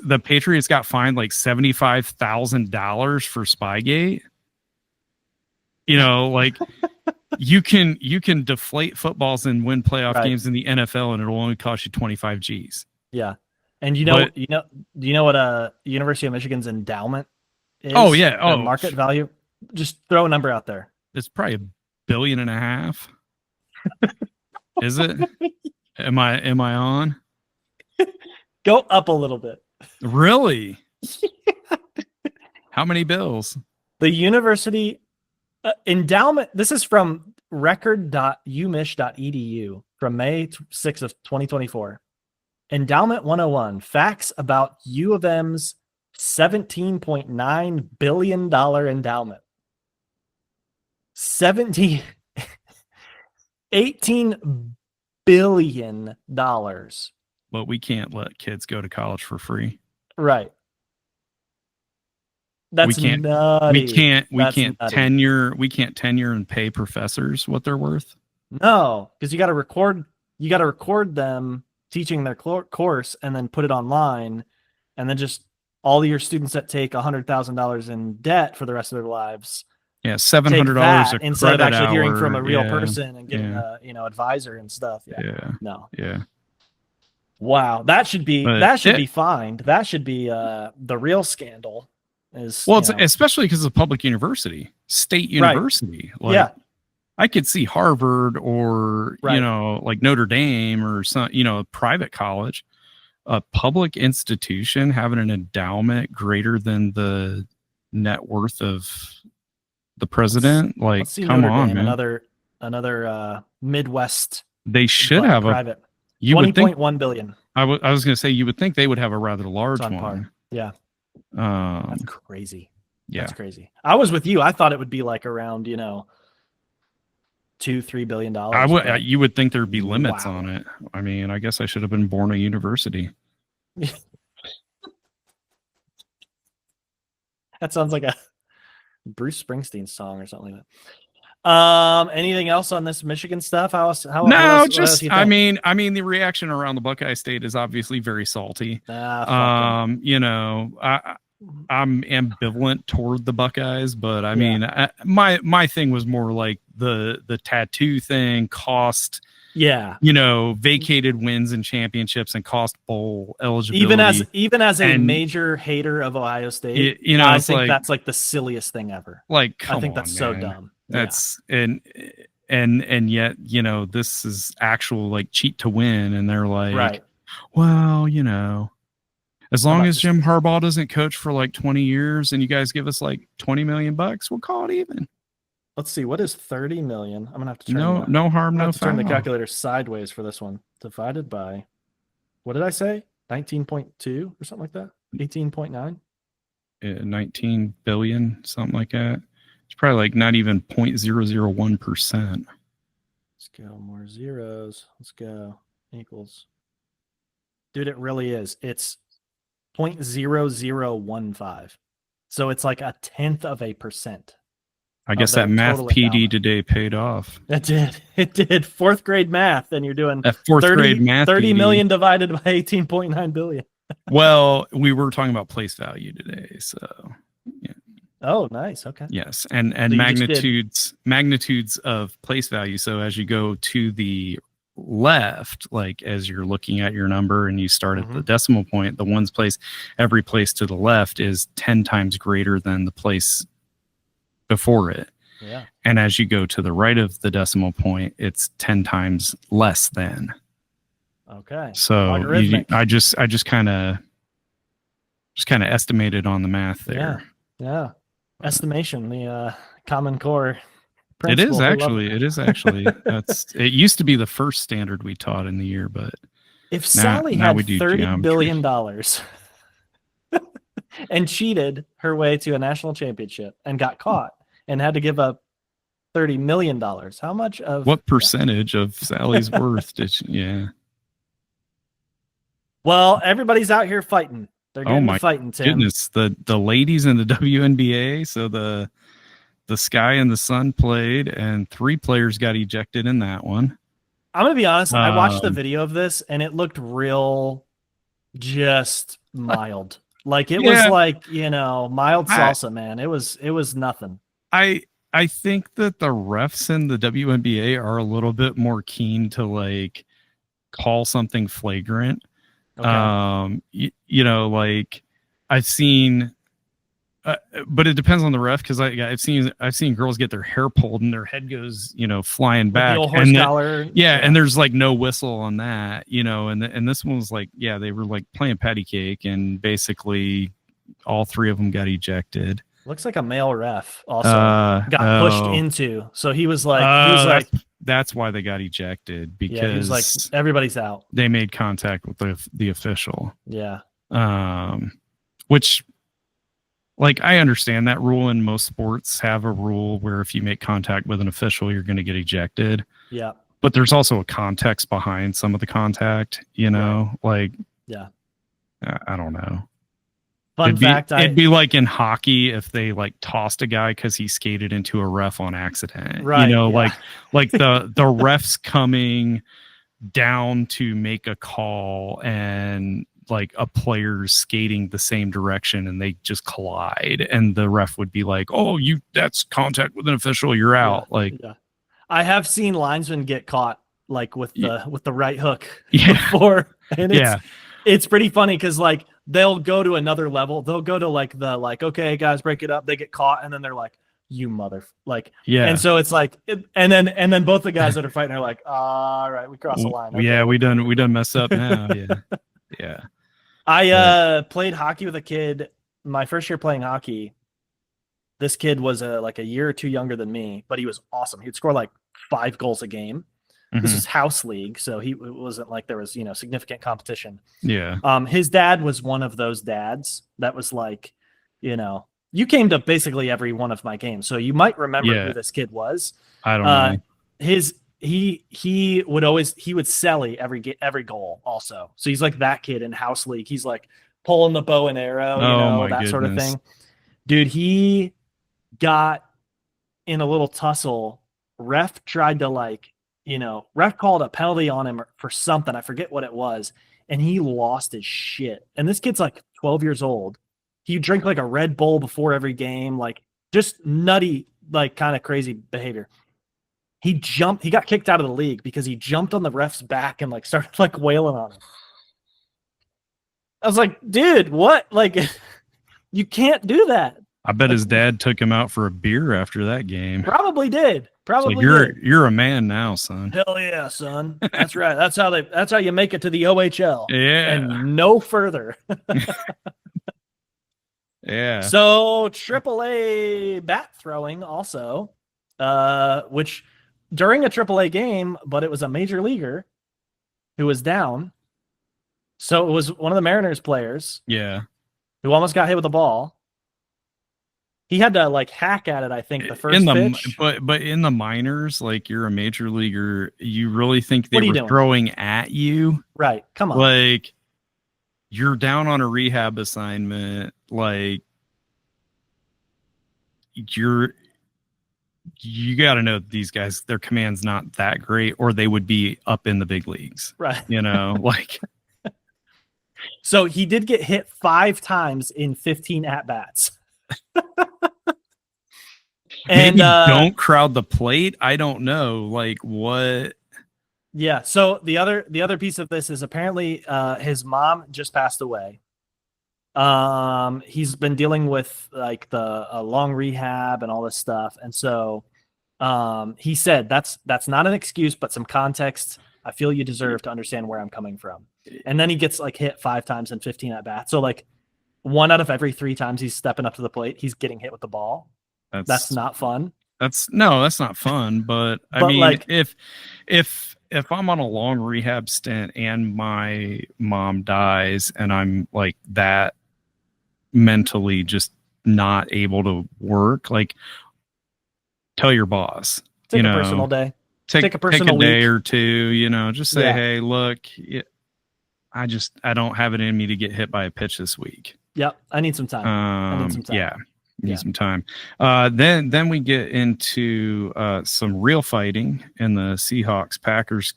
got fined like $75,000 for Spygate. Like, you can deflate footballs and win playoff games in the NFL, and it'll only cost you 25 G's. Yeah. And do you know what University of Michigan's endowment is? Oh yeah. Oh, market value. Just throw a number out there. It's probably $1.5 billion. Is it? Am I on? Go up a little bit. Really? How many bills? The university endowment. This is from record.umich.edu from May 6th of 2024. Endowment 101. Facts about U of M's $17.9 billion endowment. $18 billion. But we can't let kids go to college for free. Right. That's nutty. We can't tenure and pay professors what they're worth. No, because you got to record them teaching their course and then put it online, and then just all of your students that take $100,000 in debt for the rest of their lives. Yeah, $700 instead of actually hearing from a real person and getting a advisor and stuff. Yeah. No. Yeah. Wow, that should be fined. That should be the real scandal. It's especially because it's a public university, state university. Right. Like, I could see Harvard or like Notre Dame or some a private college, a public institution having an endowment greater than the net worth of the president. Like, come Notre on, Dame, man. Another Midwest. They should have private. You would think $20.1 billion. I was going to say you would think they would have a rather large one. Par. Yeah. That's crazy. Yeah, that's crazy. I was with you. I thought it would be like around $2-3 billion. You would think there'd be limits on it. I mean, I guess I should have been born a university. That sounds like a Bruce Springsteen song or something like Anything else on this Michigan stuff? No, what just you I think? mean, the reaction around the Buckeye State is obviously very salty. Fuck 'em. You know, I'm ambivalent toward the Buckeyes, but I Yeah. mean, my thing was more like the tattoo thing, cost, Yeah. you know, vacated wins and championships and cost bowl Even eligibility. as a And major hater of Ohio State, you know, I it's think like that's like the silliest thing ever. I come think that's on, so man. dumb. That's and yet, you know, this is actual like cheat to win, and they're like, Right. well, you know, as How long about as just Jim Harbaugh doesn't coach for like 20 years and you guys give us like $20 million, we'll call it even. let's see, what is 30 million? I'm gonna have to turn No harm, no turn the foul. calculator sideways for this one. Divided by, what did I say? 19.2 or something like that? 18.9? 19 billion, something like that. It's probably like not even 0.001%. Let's go, more zeros. Let's go. Equals. Dude, it really is. It's 0.0015. So it's like 0.1%. I guess their that math total PD endowment. today paid off. It did. It did. Fourth grade math, and you're doing That fourth grade math 30 PD. million divided by 18.9 billion. Well, we were talking about place value today, so yeah. Oh, nice. Okay. Yes, and So magnitudes of place value. So as you go to the left, like as you're looking at your number and you start at the decimal point, every place to the left is 10 times greater than the place before it. Yeah. And as you go to the right of the decimal point, it's 10 times less than. Okay. So I just kind of estimated on the math there. Yeah. Estimation, the Common Core It principle. is actually. It used to be the first standard we taught in the year, but if Sally had $30 billion and cheated her way to a national championship and got caught and had to give up $30 million, how much of what percentage of Sally's worth did she? Yeah. Well, everybody's out here fighting. They're getting fighting, Tim. Goodness, the ladies in the WNBA. So the Sky and the Sun played, and 3 players got ejected in that one. I'm gonna be honest. I watched the video of this, and it looked real, just mild. Like it was like, you know, mild salsa, man. It was nothing. I think that the refs in the WNBA are a little bit more keen to like call something flagrant. Okay. You know, like I've seen, but it depends on the ref, because I've seen girls get their hair pulled and their head goes, you know, flying back, the old horse collar. And there's like no whistle on that, you know, and this one was like, they were like playing patty cake, and basically all 3 of them got ejected. Looks like a male ref also got pushed into. So he was like, that's why they got ejected, because he was like, everybody's out. They made contact with the official. Yeah. Which, like, I understand that rule, and most sports have a rule where if you make contact with an official, you're going to get ejected. Yeah. But there's also a context behind some of the contact, you know, like, I don't know. It'd be like in hockey if they like tossed a guy because he skated into a ref on accident. Right. You know, like the refs coming down to make a call, and like a player's skating the same direction and they just collide, and the ref would be like, "Oh, that's contact with an official, you're out." I have seen linesmen get caught like with the right hook before, and it's pretty funny because like they'll go to another level. They'll go to like okay, guys, break it up. They get caught, and then they're like, "You mother!" And so it's like, and then both the guys that are fighting are like, "All right, we crossed the line." Okay. We done mess up now. Yeah. I played hockey with a kid my first year playing hockey. This kid was like a year or 2 younger than me, but he was awesome. He'd score like 5 goals a game. Mm-hmm. This was house league, so it wasn't like there was, you know, significant competition. Yeah. His dad was one of those dads that was like, you know, you came to basically every one of my games, so you might remember who this kid was. I don't know. He would celly every goal also. So he's like that kid in house league. He's like pulling the bow and arrow, that sort of thing. Dude, he got in a little tussle ref tried to ref called a penalty on him for something. I forget what it was. And he lost his shit. And this kid's like 12 years old. He drank like a Red Bull before every game, like just nutty, like kind of crazy behavior. He got kicked out of the league because he jumped on the ref's back and like started like wailing on him. I was like, dude, what? Like, you can't do that. I bet his dad took him out for a beer after that game. Probably did. Probably like, you're a man now, son. Hell yeah, son. That's right. That's how you make it to the OHL. Yeah. And no further. Yeah. So AAA bat throwing also, which during a AAA game, but it was a major leaguer who was down. So it was one of the Mariners players. Yeah. Who almost got hit with the ball. He had to like hack at it, I think, the first pitch. But in the minors, like you're a major leaguer, you really think they were throwing at you? Right. Come on. Like you're down on a rehab assignment. Like you got to know these guys, their command's not that great, or they would be up in the big leagues. Right. You know, like. So he did get hit 5 times in 15 at-bats. And maybe don't crowd the plate. I don't know. Like what? Yeah. So the other piece of this is apparently his mom just passed away. He's been dealing with like a long rehab and all this stuff, and so he said that's not an excuse, but some context. I feel you deserve to understand where I'm coming from. And then he gets like hit 5 times in 15 at bats. So like 1 out of every 3 times he's stepping up to the plate, he's getting hit with the ball. That's not fun. That's not fun. But I mean, like, if I'm on a long rehab stint and my mom dies and I'm like that mentally just not able to work, like tell your boss. Take a personal day. Take a personal day week. or 2. You know, just say, hey, look, I don't have it in me to get hit by a pitch this week. Yep, I need some time. Yeah. Need some time. Then we get into some real fighting in the Seahawks Packers,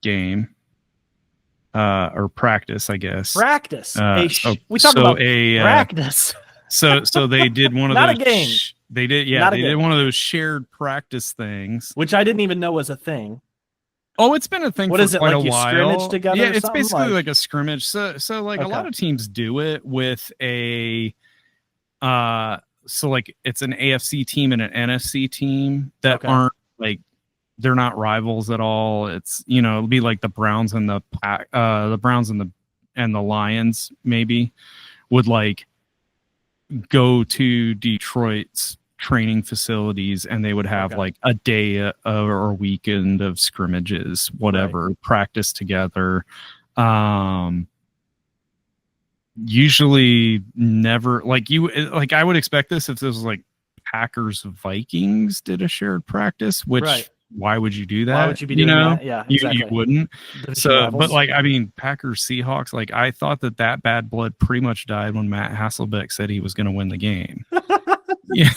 game or practice, I guess. Practice. We talk about practice. So they did one of not those. Not a game. They did. Yeah, they did one of those shared practice things, which I didn't even know was a thing. Oh, it's been a thing for quite a while. Scrimmage together? Yeah, it's basically like a scrimmage. So like a lot of teams do it with a. So like it's an AFC team and an NFC team that aren't like they're not rivals at all. It's it'll be like the Browns and the Browns and the Lions maybe would like go to Detroit's training facilities and they would have like a day or a weekend of scrimmages, whatever, practice together. Usually never like I would expect this if this was like Packers Vikings did a shared practice, which why would you do that? Why would you be doing that? Yeah, exactly. You wouldn't. But like, I mean, Packers Seahawks, like I thought that bad blood pretty much died when Matt Hasselbeck said he was going to win the game. Yeah.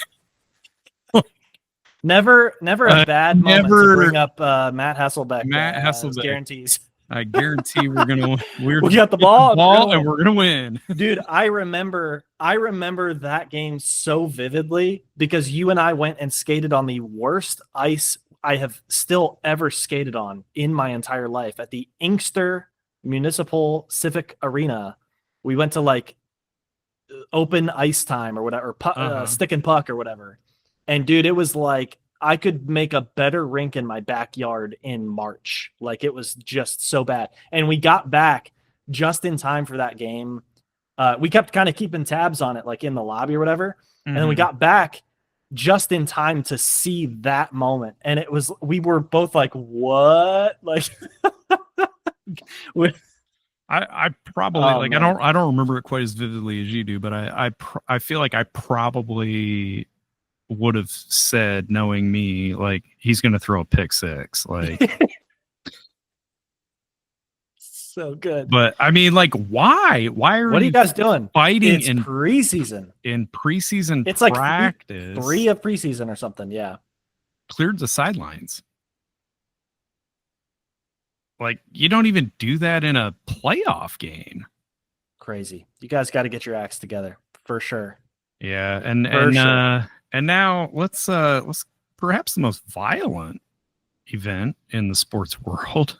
Never a bad moment to bring up Matt Hasselbeck. Matt Hasselbeck guarantees. I guarantee we're gonna we got the ball and we're gonna win. Dude, I remember that game so vividly because you and I went and skated on the worst ice I have still ever skated on in my entire life at the Inkster Municipal Civic Arena. We went to like open ice time or whatever, stick and puck or whatever. And dude, it was like I could make a better rink in my backyard in March. Like it was just so bad. And we got back just in time for that game. We kept kind of keeping tabs on it, like in the lobby or whatever. And then we got back just in time to see that moment. And we were both like, what? Like, I probably I don't remember it quite as vividly as you do, but I feel like I probably would have said, knowing me, like he's going to throw a pick 6, like so good. But I mean, like, why are you guys doing fighting in preseason? In preseason, it's practice, like 3 of preseason or something. Yeah. cleared the sidelines. Like, you don't even do that in a playoff game. Crazy. You guys got to get your acts together for sure. Yeah, Sure. and now let's perhaps the most violent event in the sports world.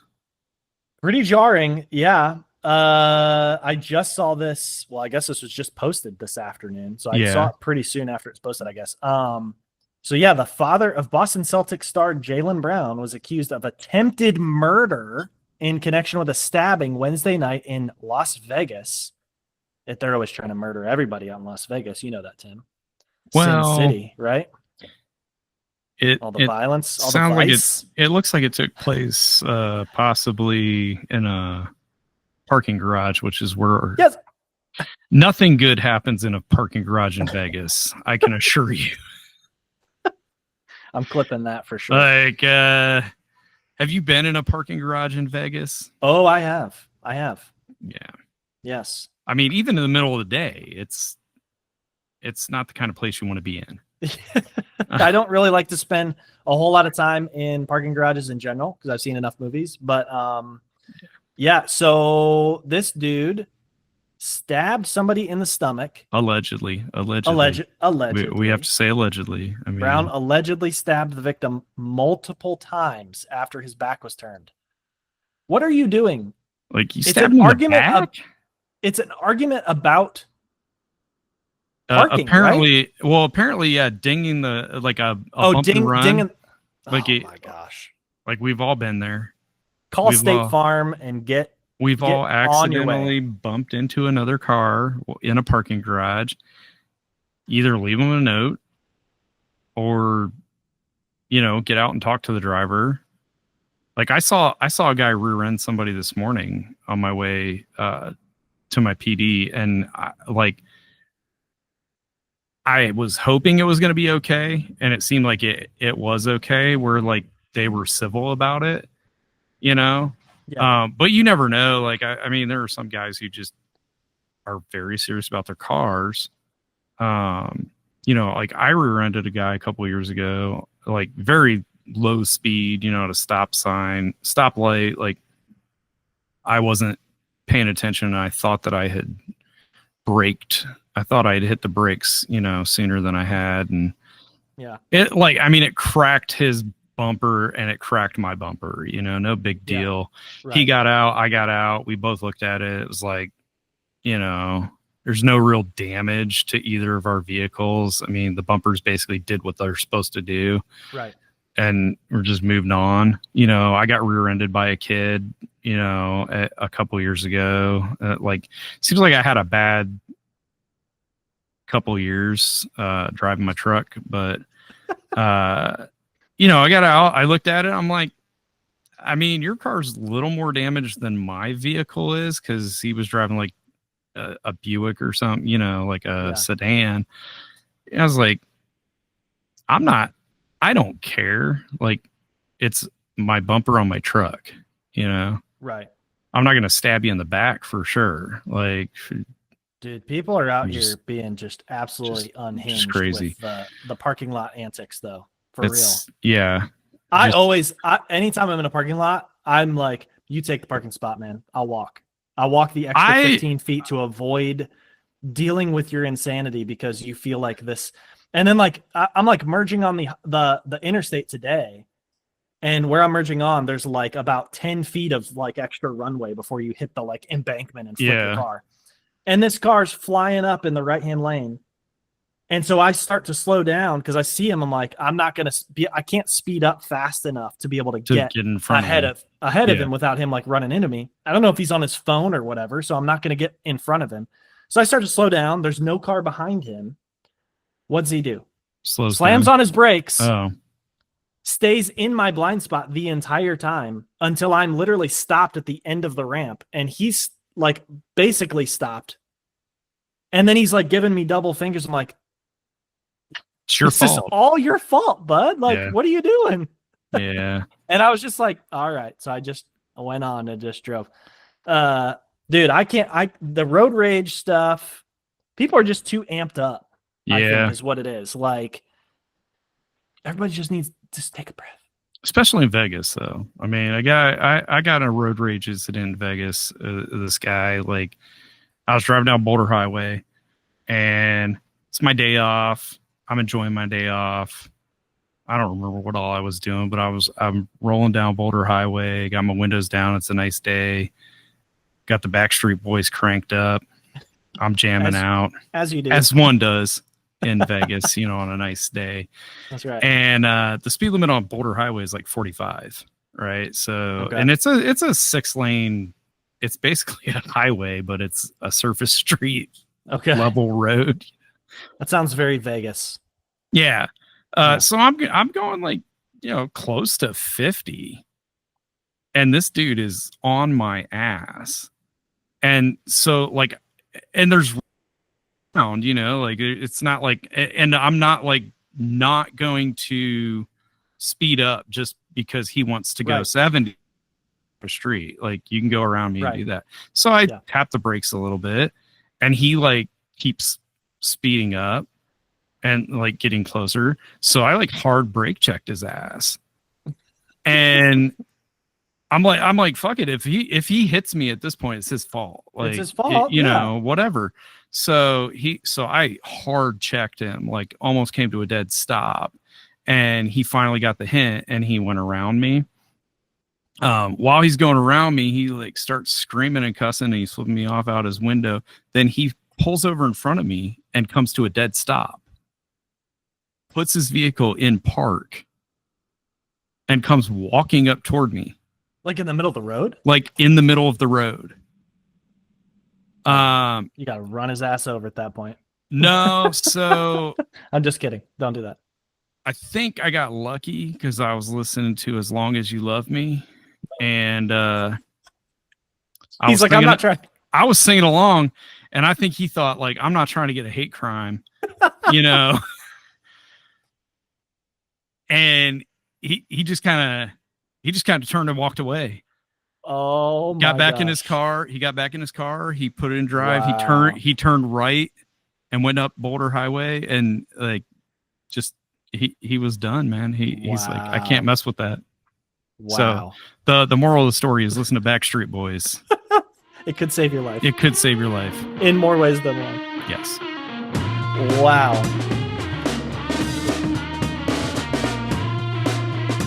Pretty jarring. Yeah. I just saw this. Well, I guess this was just posted this afternoon. So I saw it pretty soon after it's posted, I guess. So yeah, the father of Boston Celtics star Jaylen Brown was accused of attempted murder in connection with a stabbing Wednesday night in Las Vegas. They're always trying to murder everybody out in Las Vegas. You know that, Tim. Well, Sin City, right? All the violence, all the vice. It looks like it took place possibly in a parking garage, which is where nothing good happens in a parking garage in Vegas. I can assure you. I'm clipping that for sure. Like, have you been in a parking garage in Vegas? Oh, I have. Yeah. Yes. I mean, even in the middle of the day, it's not the kind of place you want to be in. I don't really like to spend a whole lot of time in parking garages in general because I've seen enough movies. But yeah, so this dude stabbed somebody in the stomach. Allegedly. We have to say allegedly. I mean, Brown allegedly stabbed the victim multiple times after his back was turned. What are you doing? Like, you stabbed him in the back? It's an argument about parking, apparently, right? Apparently, yeah, dinging the bump and run. Dinging. Like, my gosh! Like, we've all been there. Call State Farm and get. We've all accidentally bumped into another car in a parking garage. Either leave them a note, or get out and talk to the driver. Like, I saw a guy rear end somebody this morning on my way to my PD, and I was hoping it was going to be okay, and it seemed like it was okay. Where like they were civil about it, Yeah. But you never know. Like, I mean, there are some guys who just are very serious about their cars. Like I rear-ended a guy a couple of years ago, like very low speed, at a stoplight. Like, I wasn't paying attention, and I thought that I had braked. I thought I'd hit the brakes, sooner than I had. And it cracked his bumper and it cracked my bumper, no big deal. Right. He got out, I got out. We both looked at it. It was like, there's no real damage to either of our vehicles. I mean, the bumpers basically did what they're supposed to do. Right. And we're just moving on. I got rear-ended by a kid, a couple of years ago. Seems like I had a bad couple of years driving my truck, but I got out, I looked at it, I'm like, I mean, your car's a little more damaged than my vehicle is, because he was driving like a Buick or something, like a sedan. I was like, I don't care. Like, it's my bumper on my truck, Right. I'm not going to stab you in the back for sure. Like, dude, people are out here being just absolutely unhinged. Just crazy. With the parking lot antics, though. For real. Yeah. Anytime I'm in a parking lot, I'm like, you take the parking spot, man. I'll walk the extra 15 feet to avoid dealing with your insanity, because you feel like this. And then I'm like merging on the interstate today. And where I'm merging on, there's like about 10 feet of like extra runway before you hit the like embankment and flip the car. And this car's flying up in the right-hand lane. And so I start to slow down because I see him. I'm like, I can't speed up fast enough to be able to get in front ahead of him without him like running into me. I don't know if he's on his phone or whatever, so I'm not going to get in front of him. So I start to slow down. There's no car behind him. What does he do? Slams on his brakes. Oh. Stays in my blind spot the entire time until I'm literally stopped at the end of the ramp, and he's like basically stopped. And then he's like giving me double fingers. I'm like, it's your fault. This is all your fault, bud. Like, what are you doing? Yeah. And I was just like, all right. So I went on and just drove. Dude, the road rage stuff, people are just too amped up. Yeah. I think is what it is. Like, Everybody just needs to take a breath. Especially in Vegas, though. I mean, I got in a road rage incident in Vegas. This guy, like, I was driving down Boulder Highway, and it's my day off. I'm enjoying my day off. I don't remember what all I was doing, but I'm rolling down Boulder Highway, got my windows down. It's a nice day. Got the Backstreet Boys cranked up. I'm jamming out. As you do. As one does in Vegas, on a nice day. That's right. And the speed limit on Boulder Highway is like 45, right? So, and it's a 6-lane, it's basically a highway, but it's a surface street level road. That sounds very Vegas. Yeah. So I'm going like, close to 50, and this dude is on my ass. And so like, and there's round, like it's not like, and I'm not like not going to speed up just because he wants to go 70 a street. Like you can go around me and do that. So I tap the brakes a little bit, and he like keeps speeding up and like getting closer. So I like hard brake checked his ass, and I'm like, fuck it. If he hits me at this point, it's his fault. Like, it's his fault, whatever. So I hard checked him, like almost came to a dead stop, and he finally got the hint, and he went around me. While he's going around me, he like starts screaming and cussing, and he's flipping me off out his window. Then he pulls over in front of me and comes to a dead stop, puts his vehicle in park, and comes walking up toward me. Like in the middle of the road? Like in the middle of the road. You got to run his ass over at that point. No, so I'm just kidding. Don't do that. I think I got lucky because I was listening to As Long As You Love Me. And he's like, I'm not trying. I was singing along, and I think he thought, like, I'm not trying to get a hate crime, And he just kind of turned and walked away. Oh my Got back gosh. in his car. He got back in his car. He put it in drive. Wow. He turned right and went up Boulder Highway, and like just he was done, man. He's like, I can't mess with that. Wow. So the moral of the story is listen to Backstreet Boys. It could save your life. It could save your life. In more ways than one. Yes. Wow.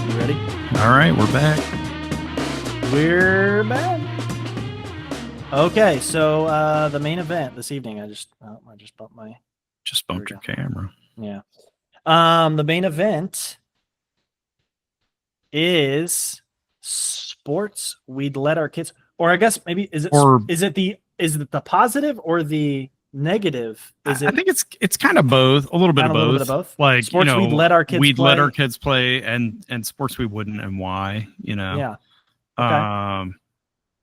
You ready? All right, we're back. We're back. Okay, so the main event this evening. I just bumped your camera. Yeah. The main event is sports we'd let our kids, or I guess maybe is it the positive or the negative? I think it's kind of both, a little bit of both. Like, sports we'd let our kids play, and sports we wouldn't, and why, Yeah. Okay.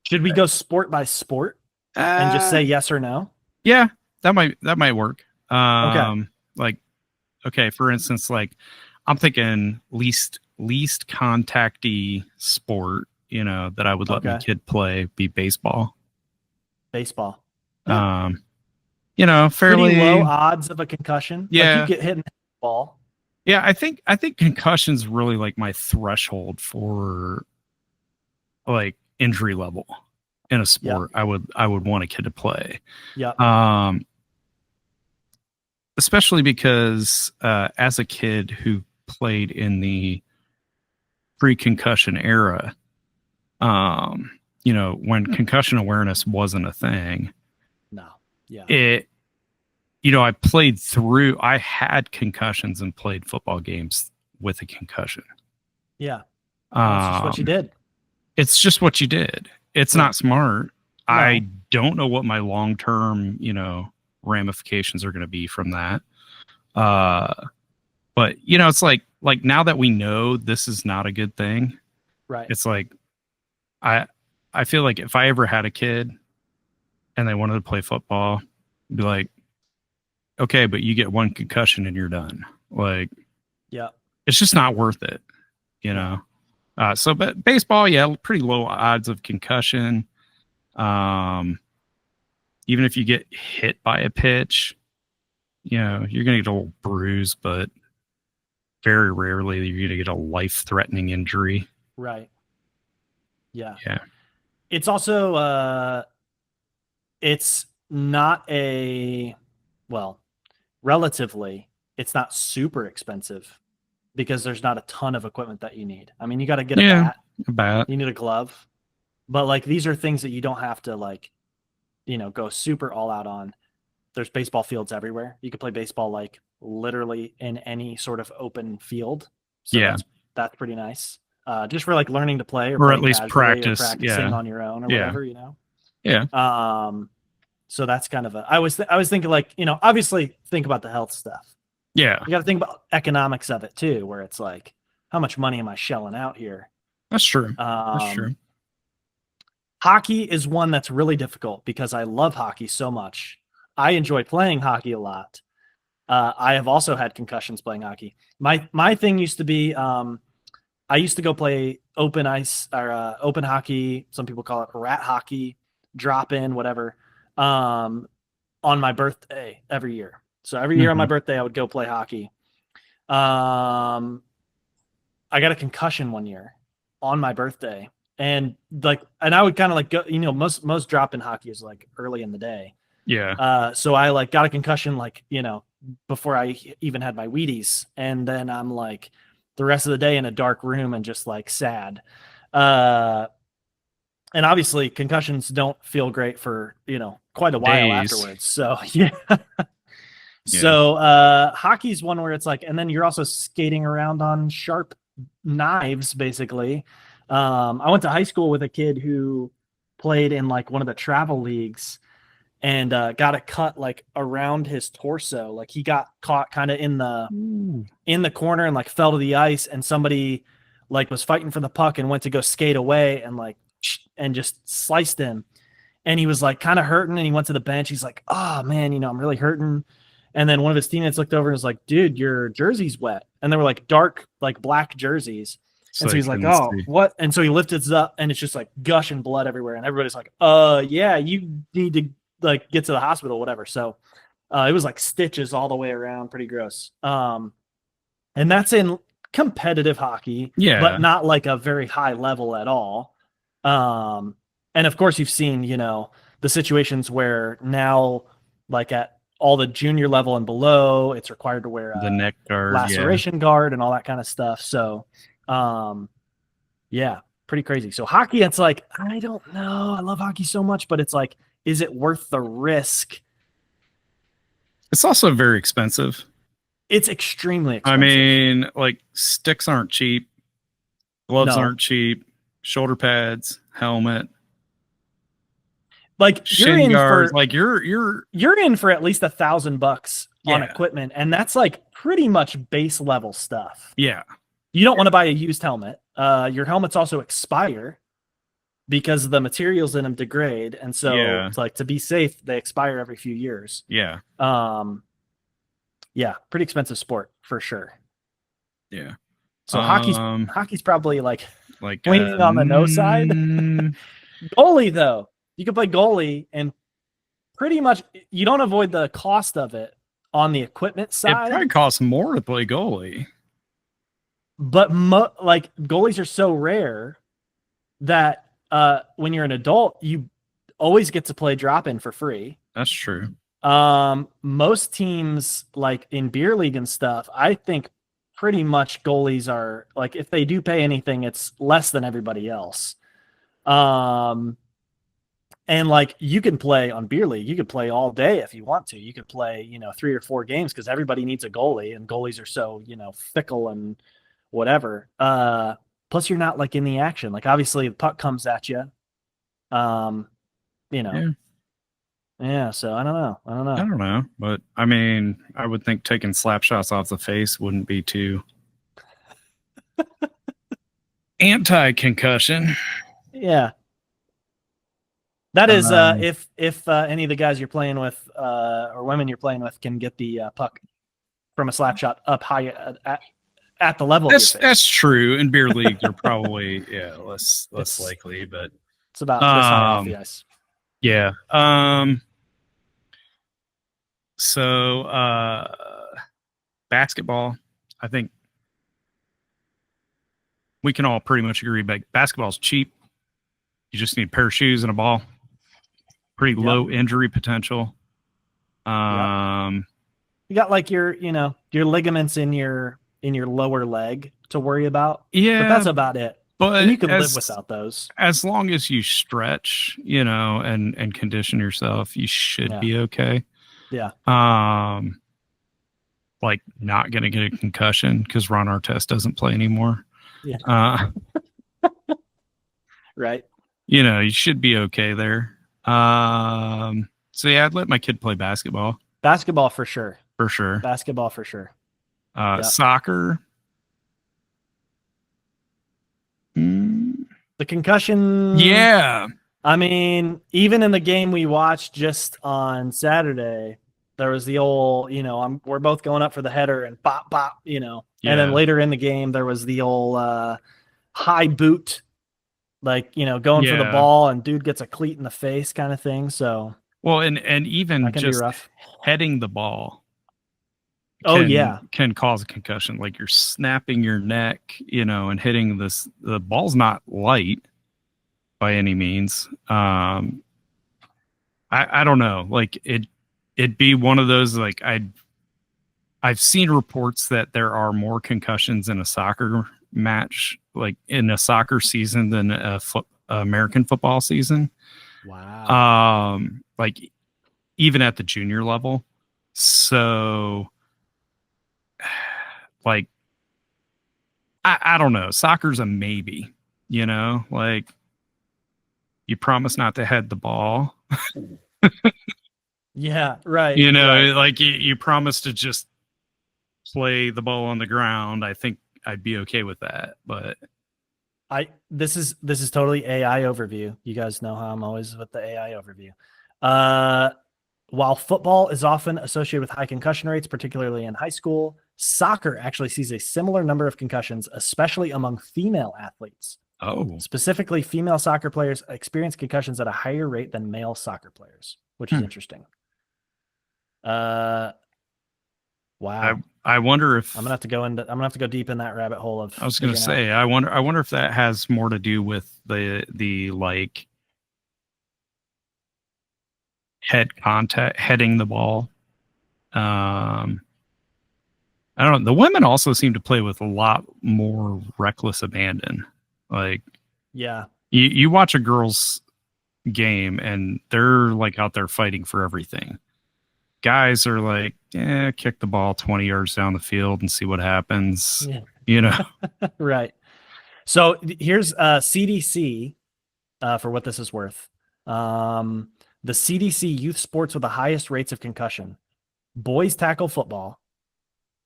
Should we go sport by sport and just say yes or no? Yeah, that might work. Okay, for instance, like I'm thinking least contacty sport, that I would let my kid play be baseball. Baseball. Fairly pretty low odds of a concussion. Yeah, like you get hit in the ball. Yeah, I think concussion's really like my threshold for like injury level in a sport. I would want a kid to play. Yeah. Especially because as a kid who played in the pre-concussion era, when concussion awareness wasn't a thing. No. Yeah. I had concussions and played football games with a concussion. Yeah. That's just what you did. It's just what you did. It's not smart. No. I don't know what my long-term, ramifications are going to be from that. But it's like now that we know this is not a good thing, right? It's like, I feel like if I ever had a kid and they wanted to play football, I'd be like, okay, but you get one concussion and you're done. Like, yeah, it's just not worth it, but baseball, pretty low odds of concussion. Even if you get hit by a pitch, you're going to get a little bruise, but very rarely you're going to get a life-threatening injury. Right. Yeah. Yeah. It's also it's not relatively, it's not super expensive because there's not a ton of equipment that you need. I mean, you got to get a bat, you need a glove, but like these are things that you don't have to like, go super all out on. There's baseball fields everywhere. You can play baseball like literally in any sort of open field. So that's pretty nice. Just for like learning to play or at least practice, or practicing on your own or whatever, Yeah. So that's kind of I was thinking like, obviously think about the health stuff. Yeah. You got to think about economics of it too, where it's like, how much money am I shelling out here? That's true. That's true. Hockey is one that's really difficult because I love hockey so much. I enjoy playing hockey a lot. I have also had concussions playing hockey. My thing used to be, I used to go play open ice or open hockey. Some people call it rat hockey, drop in, whatever, on my birthday every year. So every year on my birthday, I would go play hockey. I got a concussion one year on my birthday. And I would kind of like go, most drop in hockey is like early in the day. Yeah. So I like got a concussion, before I even had my Wheaties. And then I'm like the rest of the day in a dark room and just like sad. And obviously concussions don't feel great for, quite a while afterwards. So yeah. So hockey's one where it's like, and then you're also skating around on sharp knives, basically. I went to high school with a kid who played in like one of the travel leagues and got a cut like around his torso. Like he got caught kind of in the corner and like fell to the ice, and somebody like was fighting for the puck and went to go skate away and just sliced him. And he was like kind of hurting, and he went to the bench. He's like, "Oh man, I'm really hurting." And then one of his teammates looked over and was like, "Dude, your jersey's wet." And they were like dark, like black jerseys. And so he's like, "Oh, what?" And so he lifted it up, and it's just like gushing blood everywhere. And everybody's like, yeah, you need to like get to the hospital, whatever." So it was like stitches all the way around, pretty gross. And that's in competitive hockey, but not like a very high level at all. And of course, you've seen, the situations where now, like at all the junior level and below, it's required to wear the neck guard, laceration guard, and all that kind of stuff. So, pretty crazy. So hockey, it's like, I don't know. I love hockey so much, but it's like, is it worth the risk? It's also very expensive. It's extremely expensive. I mean, like sticks aren't cheap. Gloves aren't cheap. Shoulder pads, helmet. Like shin guards, like you're in for at least $1,000 on equipment, and that's like pretty much base level stuff. Yeah, you don't want to buy a used helmet. Your helmets also expire because the materials in them degrade, and so it's like to be safe, they expire every few years. Yeah. Pretty expensive sport for sure. Yeah. So hockey's probably like leaning on the no side. Goalie though. You can play goalie, and pretty much you don't avoid the cost of it on the equipment side. It probably costs more to play goalie. But like goalies are so rare that when you're an adult, you always get to play drop-in for free. That's true. Most teams, like in beer league and stuff, I think pretty much goalies are like, if they do pay anything, it's less than everybody else. And like you can play on beer league, you could play all day if you want to. You could play, 3 or 4 games because everybody needs a goalie, and goalies are so, fickle and whatever. Plus you're not like in the action. Like obviously the puck comes at you. So I don't know. But I mean, I would think taking slap shots off the face wouldn't be too anti-concussion. Yeah. That is if any of the guys you're playing with or women you're playing with can get the puck from a slap shot up high at the level. That's true. In beer league, you're probably less likely, but it's about this high off the ice. Yeah. So basketball, I think we can all pretty much agree, but basketball's cheap. You just need a pair of shoes and a ball. Pretty low injury potential. You got like your ligaments in your lower leg to worry about. Yeah, but that's about it. But and you can live without those. As long as you stretch, and condition yourself, you should be okay. Yeah. Like not going to get a concussion because Ron Artest doesn't play anymore. Yeah. Right. You should be okay there. So yeah, I'd let my kid play basketball. Basketball for sure. For sure. Basketball for sure. Soccer. The concussion. Yeah. I mean, even in the game we watched just on Saturday, there was the old, we're both going up for the header and pop, pop, And then later in the game, there was the old high boot, like, going for the ball and dude gets a cleat in the face kind of thing. So, well, and even just heading the ball. Can cause a concussion. Like you're snapping your neck, and hitting the ball's not light by any means. I don't know. Like it'd be one of those, like I've seen reports that there are more concussions in a soccer match, like in a soccer season than a American football season. Wow. Like even at the junior level. So like, I don't know. Soccer's a maybe, like you promise not to head the ball. Yeah, right. Like you promise to just play the ball on the ground. I think I'd be okay with that, but this is totally AI overview. You guys know how I'm always with the AI overview. While football is often associated with high concussion rates, particularly in high school, soccer actually sees a similar number of concussions, especially among female athletes. Oh. Specifically, female soccer players experience concussions at a higher rate than male soccer players, which is interesting. Wow. I wonder if I'm gonna have to go deep in that rabbit hole of. I was gonna say, I wonder if that has more to do with the like heading the ball. I don't know. The women also seem to play with a lot more reckless abandon. Like, yeah, you watch a girl's game and they're like out there fighting for everything. Guys are like, kick the ball 20 yards down the field and see what happens. Yeah. Right. So here's CDC for what this is worth. The CDC youth sports with the highest rates of concussion. Boys tackle football.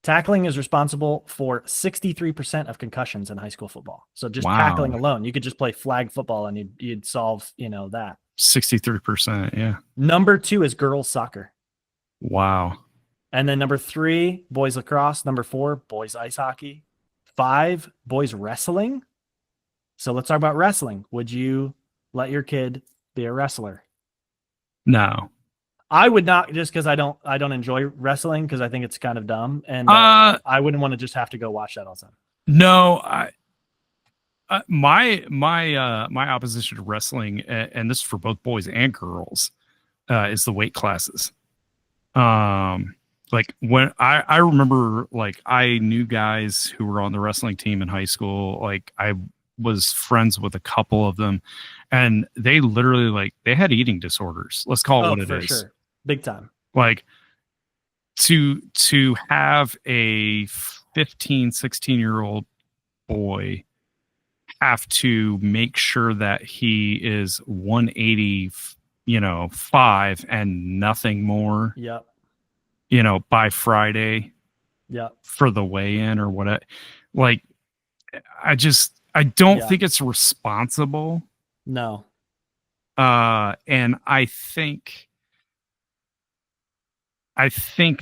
Tackling is responsible for 63% of concussions in high school football. So just tackling alone, you could just play flag football and you'd solve, that. 63%, yeah. Number 2 is girls soccer. Wow. And then number 3, boys lacrosse. Number 4, boys ice hockey. 5, boys wrestling. So let's talk about wrestling. Would you let your kid be a wrestler? No. I would not, just because I don't enjoy wrestling because I think it's kind of dumb, and I wouldn't want to just have to go watch that all the time. No, my opposition to wrestling, and this is for both boys and girls, is the weight classes. Like when I remember, like I knew guys who were on the wrestling team in high school. Like I was friends with a couple of them, and they literally like they had eating disorders. Let's call it what it is. Sure. Big time. Like to have a 15, 16-year-old boy have to make sure that he is 185 and nothing more. Yep. By Friday. Yep. For the weigh-in or what. Like, I don't think it's responsible. No. And I think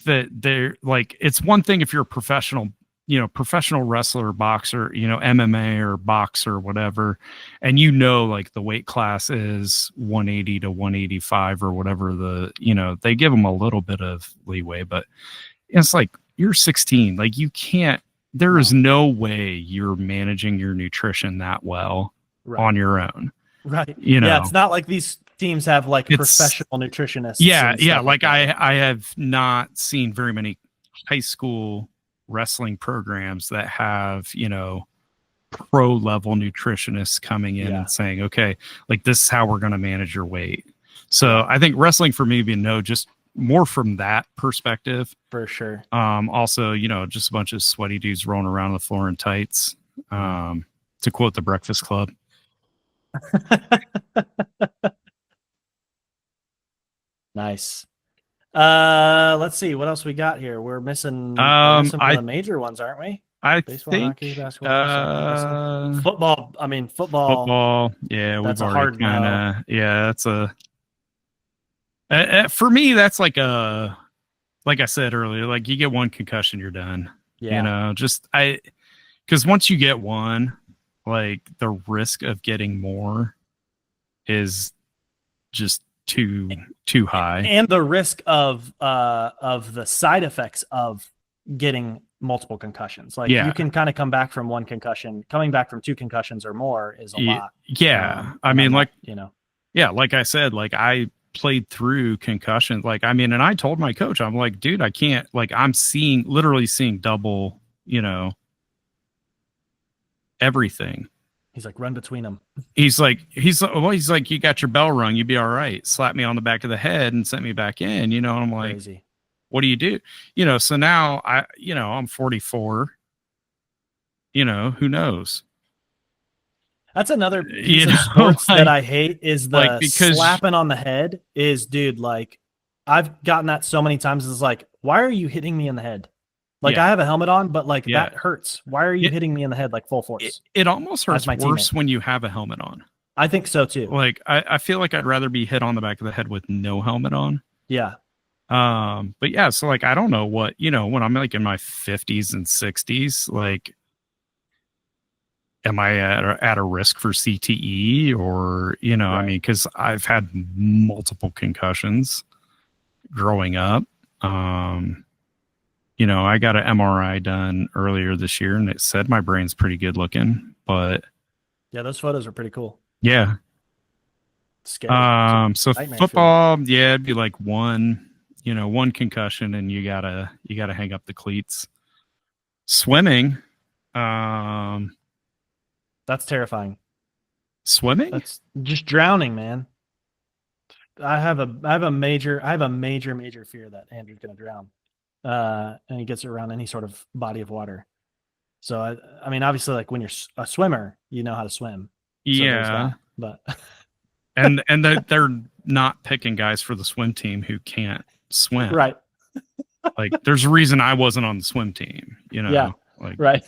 that they're like, it's one thing if you're a professional wrestler, boxer, MMA or boxer or whatever, and like the weight class is 180 to 185 or whatever they give them a little bit of leeway, but it's like you're 16, like you can't there is no way you're managing your nutrition that well on your own. Right. You know, yeah, it's not like these teams have like professional nutritionists. Yeah. Like I have not seen very many high school wrestling programs that have, you know, pro level nutritionists coming in and saying, okay, like this is how we're going to manage your weight. So I think wrestling for me, just more from that perspective. For sure. Also, you know, just a bunch of sweaty dudes rolling around the floor in tights. To quote the Breakfast Club. Nice. Let's see what else we got here. We're missing one of the major ones, aren't we? Baseball, think hockey, basketball, football. I mean, football. Yeah, that's a hard no. Yeah, that's a for me. That's like I said earlier, like you get one concussion, you're done. Yeah. You know, because once you get one, like the risk of getting more is just too high, and the risk of the side effects of getting multiple concussions. Like you can kind of come back from one concussion. Coming back from two concussions or more is a lot. Yeah, I mean, like like I said, like I played through concussions. Like I mean, and I told my coach, I'm like, dude, I can't. Like I'm literally seeing double. You know, everything. He's like, run between them. He's like, you got your bell rung. You'd be all right. Slap me on the back of the head and sent me back in, you know, and I'm like, crazy. What do you do? You know, so now I'm 44, you know, who knows? That's another piece of sports that I hate is the slapping on the head is, dude, like I've gotten that so many times. It's like, why are you hitting me in the head? Like I have a helmet on, but like that hurts. Why are you hitting me in the head like full force? It almost hurts worse when you have a helmet on. I think so too. Like I feel like I'd rather be hit on the back of the head with no helmet on. Yeah. But yeah, so like I don't know what, you know, when I'm like in my 50s and 60s, like am I at a risk for CTE or, you know, I mean, because I've had multiple concussions growing up. You know, I got an MRI done earlier this year and it said my brain's pretty good looking, but yeah, those photos are pretty cool. Yeah. Scary. So football, it'd be like one concussion and you gotta hang up the cleats. Swimming, that's terrifying. Swimming? That's just drowning, man. I have a major fear that Andrew's gonna drown. And he gets around any sort of body of water. So I mean, obviously, like when you're a swimmer, you know how to swim. Yeah, but and they're not picking guys for the swim team who can't swim. Right. Like, there's a reason I wasn't on the swim team. You know. Yeah. Like, right.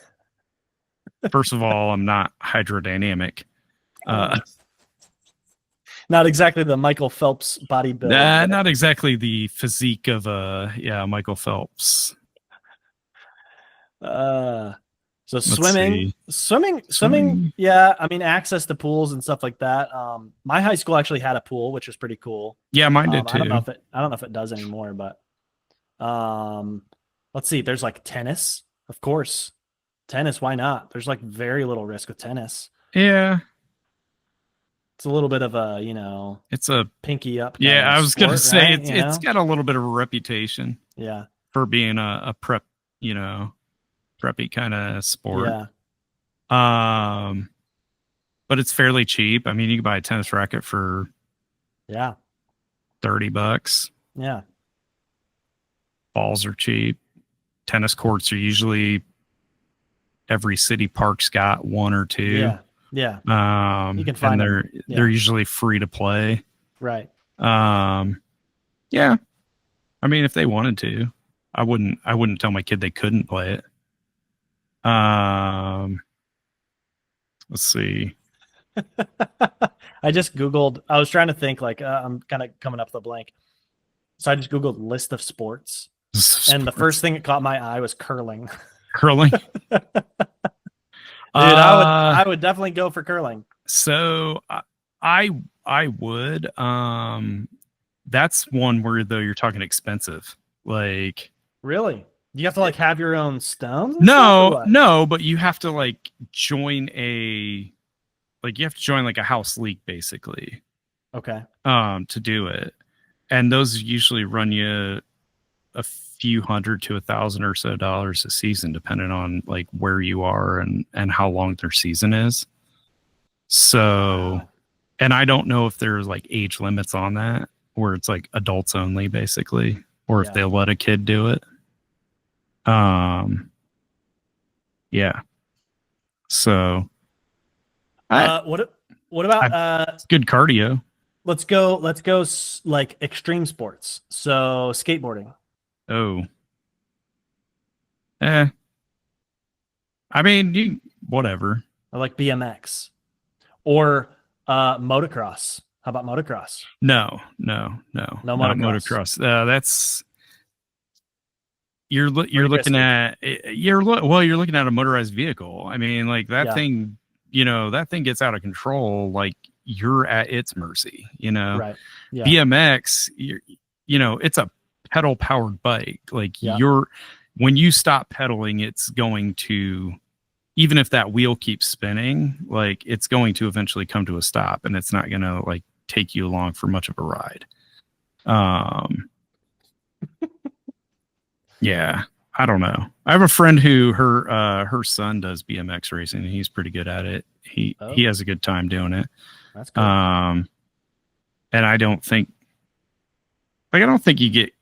First of all, I'm not hydrodynamic. Not exactly the Michael Phelps body build. Not exactly the physique of Michael Phelps. So swimming. Yeah. I mean, access to pools and stuff like that. My high school actually had a pool, which was pretty cool. Yeah, mine did too. I don't know if it does anymore, but let's see. There's like tennis, of course. Tennis, why not? There's like very little risk with tennis. Yeah. It's a little bit of a, you know, it's a pinky up. Yeah, I was going to say, right? it's got a little bit of a reputation. Yeah. For being a prep, you know, preppy kind of sport. Yeah. But it's fairly cheap. I mean, you can buy a tennis racket for $30. Yeah. Balls are cheap. Tennis courts are usually every city park's got one or two. Yeah. Yeah. You can find them. They're usually free to play. Right. Yeah. I mean, if they wanted to, I wouldn't tell my kid they couldn't play it. Let's see. I just Googled, I was trying to think, like, I'm kind of coming up with a blank. So I just Googled list of sports. And the first thing that caught my eye was curling. Curling? Dude, I would definitely go for curling. So I would. That's one where, though, you're talking expensive. Like, really? You have to like have your own stones? And stuff, or No, what? no, but you have to like join like a house league basically, Okay. to do it. And those usually run you a few hundred to $1,000 or so a season, depending on like where you are and how long their season is. So, Wow. and I don't know if there's like age limits on that, where it's like adults only basically, or if Yeah. they'll let a kid do it. Yeah. So What about it's good cardio. let's go like extreme sports. So skateboarding. Oh, eh. I mean, you whatever. Or like BMX or motocross. How about motocross? No, No not motocross. motocross. That's you're Pretty looking risky. at you're looking at a motorized vehicle. I mean, like that Yeah. thing, that thing gets out of control. Like you're at its mercy. Right. Yeah. BMX, it's a pedal powered bike. Like Yeah. when you stop pedaling, it's going to, even if that wheel keeps spinning, like it's going to eventually come to a stop, and it's not going to like take you along for much of a ride. Yeah, I don't know. I have a friend who her son does BMX racing, and he's pretty good at it. He has a good time doing it. That's cool. And I don't think you get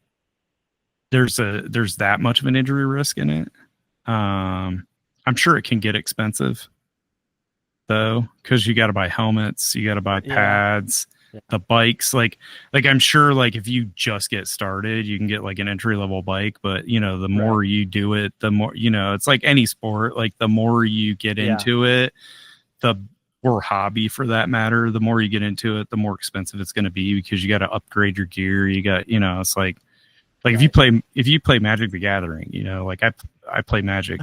there's that much of an injury risk in it. I'm sure it can get expensive though, because you got to buy helmets, you got to buy pads. Yeah. The bikes, like I'm sure, like if you just get started, you can get like an entry level bike, but the more you do it, the more it's like any sport. Like the more you get into it, or hobby for that matter, the more you get into it, the more expensive it's going to be, because you got to upgrade your gear. You got it's like if you play Magic the Gathering, like I play Magic,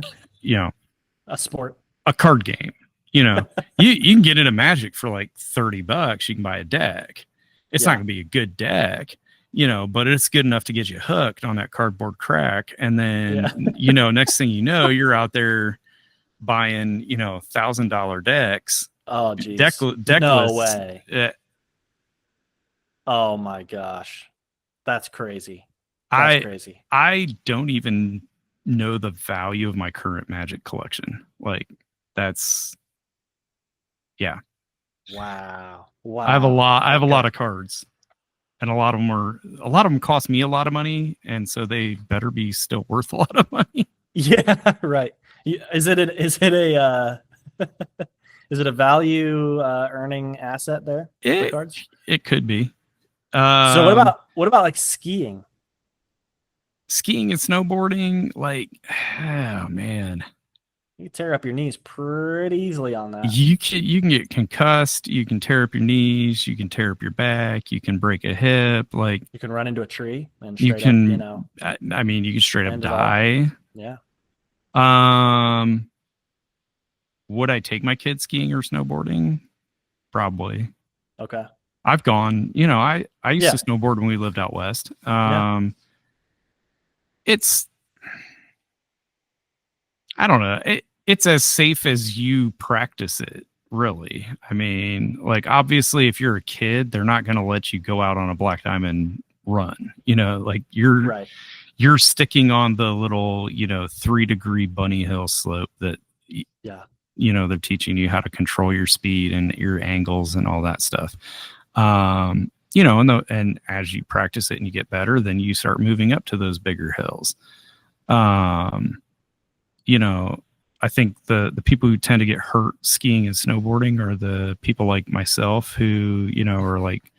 A sport, a card game. You can get into Magic for like $30. You can buy a deck. It's not going to be a good deck, but it's good enough to get you hooked on that cardboard crack. And then, next thing you know, you're out there buying, $1,000 decks. Oh, geez. Deck no lists. way. Oh my gosh. That's crazy. Crazy. I don't even know the value of my current Magic collection. Like that's, yeah. Wow. I have a lot of cards, and a lot of them cost me a lot of money, and so they better be still worth a lot of money. Yeah, right. Is it a is it a value earning asset there for cards? It could be. So what about like skiing? Skiing and snowboarding, like, oh man. You tear up your knees pretty easily on that. You can get concussed. You can tear up your knees. You can tear up your back. You can break a hip. Like you can run into a tree and you can. up, I mean, you can straight up die. Yeah. Would I take my kids skiing or snowboarding? Probably. Okay. I've gone. I used to snowboard when we lived out west. It's. I don't know. It's as safe as you practice it, really. I mean, like, obviously, if you're a kid, they're not going to let you go out on a black diamond run. Like you're sticking on the little, 3-degree bunny hill slope that, they're teaching you how to control your speed and your angles and all that stuff. And as you practice it and you get better, then you start moving up to those bigger hills. I think the people who tend to get hurt skiing and snowboarding are the people like myself who, are like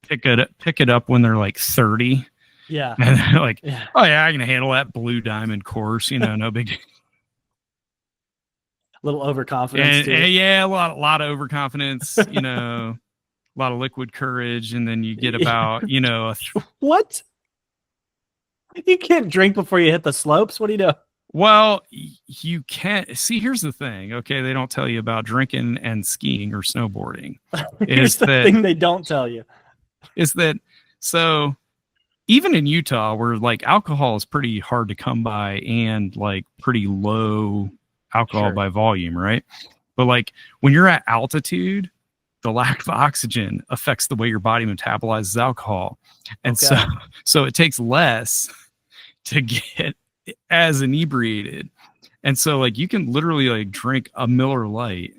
pick it up when they're like 30. Yeah. And they're like, oh yeah, I can handle that blue diamond course, no big deal. A little overconfidence too. Yeah, a lot of overconfidence, a lot of liquid courage, and then you get about, what? You can't drink before you hit the slopes? What do you do? Well, you can't see. Here's the thing. Okay. They don't tell you about drinking and skiing or snowboarding. Here's the thing they don't tell you is that, so even in Utah, where like alcohol is pretty hard to come by and like pretty low alcohol by volume, right? But like when you're at altitude, the lack of oxygen affects the way your body metabolizes alcohol. And so it takes less to get as inebriated. And so like you can literally like drink a Miller Lite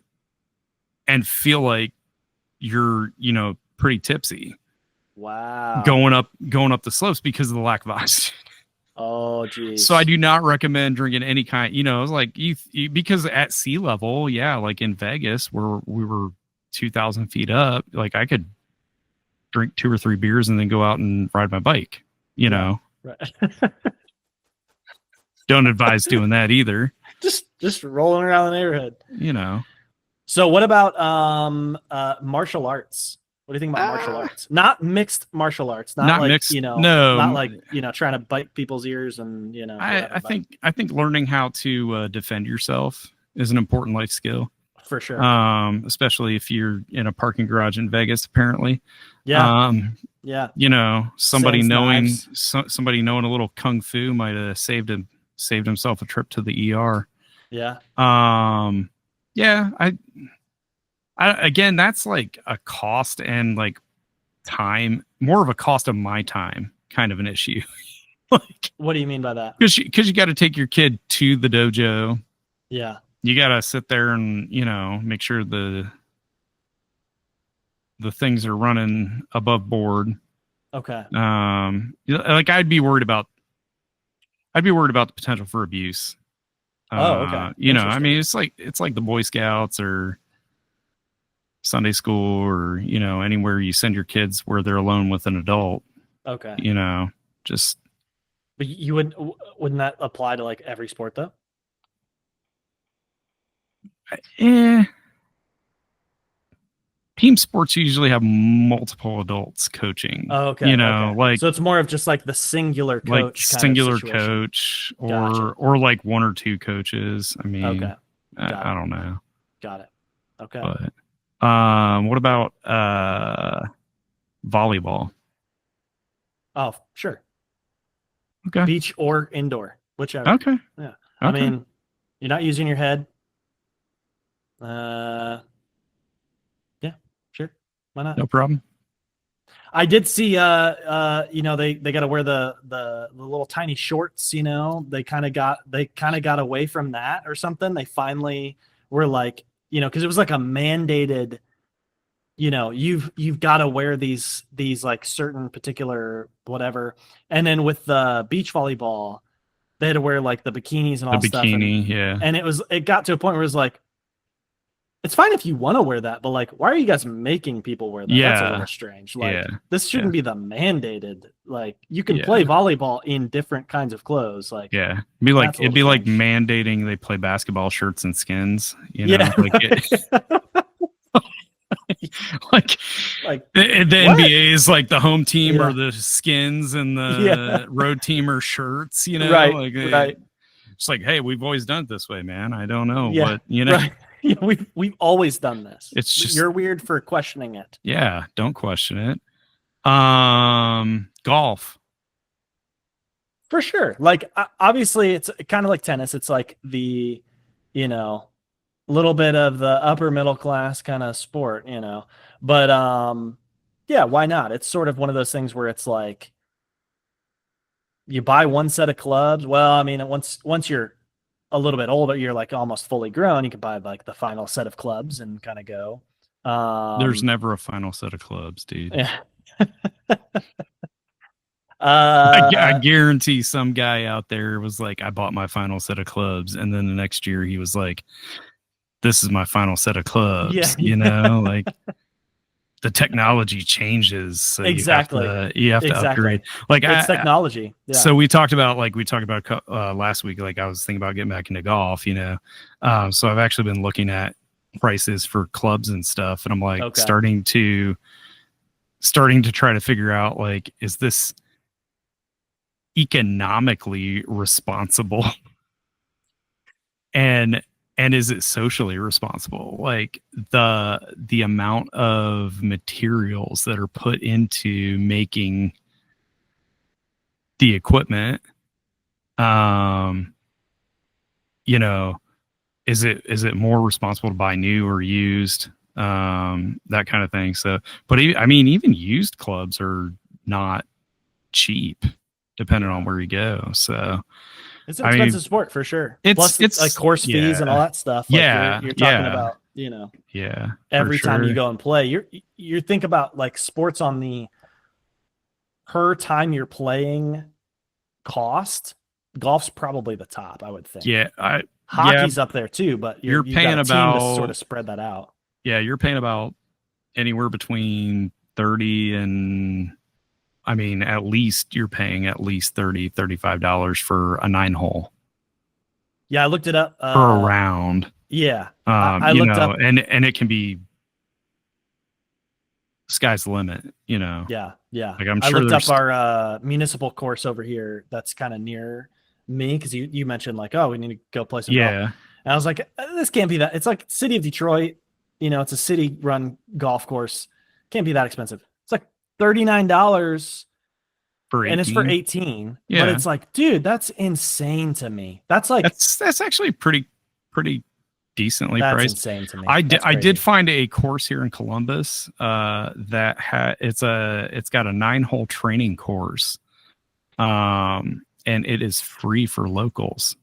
and feel like you're, you know, pretty tipsy. Wow. Going up the slopes because of the lack of oxygen. Oh, geez. So I do not recommend drinking any kind, you know, like you because at sea level, yeah, like in Vegas where we were 2,000 feet up, like I could drink 2 or 3 beers and then go out and ride my bike, you know. Right. Don't advise doing that either. Just rolling around the neighborhood, you know. So what about martial arts? What do you think about martial arts? Not mixed martial arts, not like mixed, you know, not like, you know, trying to bite people's ears and, you know. I think learning how to defend yourself is an important life skill. For sure. Especially if you're in a parking garage in Vegas, apparently. Yeah. You know, somebody knowing a little kung fu might have saved himself a trip to the ER. Yeah. Yeah. I again, that's like a cost and like time, more of a cost of my time kind of an issue. Like, what do you mean by that? Because you got to take your kid to the dojo. Yeah. You got to sit there and, you know, make sure the things are running above board. Okay. Like I'd be worried about the potential for abuse. Okay. You know, I mean, it's like the Boy Scouts or Sunday school or, you know, anywhere you send your kids where they're alone with an adult. Okay. You know, just. But you wouldn't that apply to like every sport though? Team sports usually have multiple adults coaching. Oh, okay. You know, like, so it's more of just like the singular coach, like singular coach, or like 1 or 2 coaches. I mean, I don't know. Got it. Okay. But what about volleyball? Oh, sure. Okay. Beach or indoor, whichever. Okay. Yeah. Okay. I mean, you're not using your head. Yeah, sure. Why not? No problem. I did see, you know, they got to wear the little tiny shorts, you know, they kind of got away from that or something. They finally were like, you know, cause it was like a mandated, you know, you've got to wear these like certain particular whatever. And then with the beach volleyball, they had to wear like the bikinis and all stuff. Yeah. And it got to a point where it was like, it's fine if you want to wear that, but like, why are you guys making people wear that? Yeah. That's a little strange. Like, this shouldn't be the mandated. Like, you can play volleyball in different kinds of clothes. Like, it'd be like mandating they play basketball shirts and skins. You know, like the NBA is like the home team or the skins and the road team or shirts. You know, right? It's like, hey, we've always done it this way, man. I don't know what you know. Right. We've always done this. It's just you're weird for questioning it. Yeah, don't question it. Golf. For sure. Like obviously it's kind of like tennis. It's like the, you know, little bit of the upper middle class kind of sport, you know. But yeah, why not? It's sort of one of those things where it's like you buy one set of clubs. Well, I mean, once you're a little bit older, you're like almost fully grown, you can buy like the final set of clubs and kind of go. There's never a final set of clubs, dude. Yeah. I guarantee some guy out there was like, I bought my final set of clubs, and then the next year he was like, this is my final set of clubs. Yeah. You know, like the technology changes. So exactly. You have to upgrade. Like it's technology. Yeah. So we talked about last week, like I was thinking about getting back into golf, you know? So I've actually been looking at prices for clubs and stuff. And I'm like starting to try to figure out, like, is this economically responsible? And is it socially responsible? Like the amount of materials that are put into making the equipment. You know, is it more responsible to buy new or used? That kind of thing. So, but I mean, even used clubs are not cheap, depending on where you go. So, It's an I mean, expensive sport for sure. it's Plus, like course fees and all that stuff. Like you're talking about, yeah, every for time you sure. go and play, you think about like sports on the per time you're playing cost. Golf's probably the top, I would think. Yeah, hockey's up there too, but you're you paying got a team about to sort of spread that out. Yeah, you're paying about anywhere between 30 and I mean, at least you're paying at least $35 for a 9-hole Yeah, I looked it up. per round. Yeah, I looked up, and it can be sky's the limit. Yeah. Like I'm I sure looked there's up our municipal course over here. That's kind of near me because you mentioned like, oh, we need to go play some golf. And I was like, this can't be that. It's like city of Detroit. It's a city-run golf course. Can't be that expensive. It's like $39 for 18. and it's for 18. Yeah. But it's like, dude, that's insane to me. That's like that's actually pretty decently that's priced. insane to me. I did find a course here in Columbus that it's got a 9-hole training course, and it is free for locals,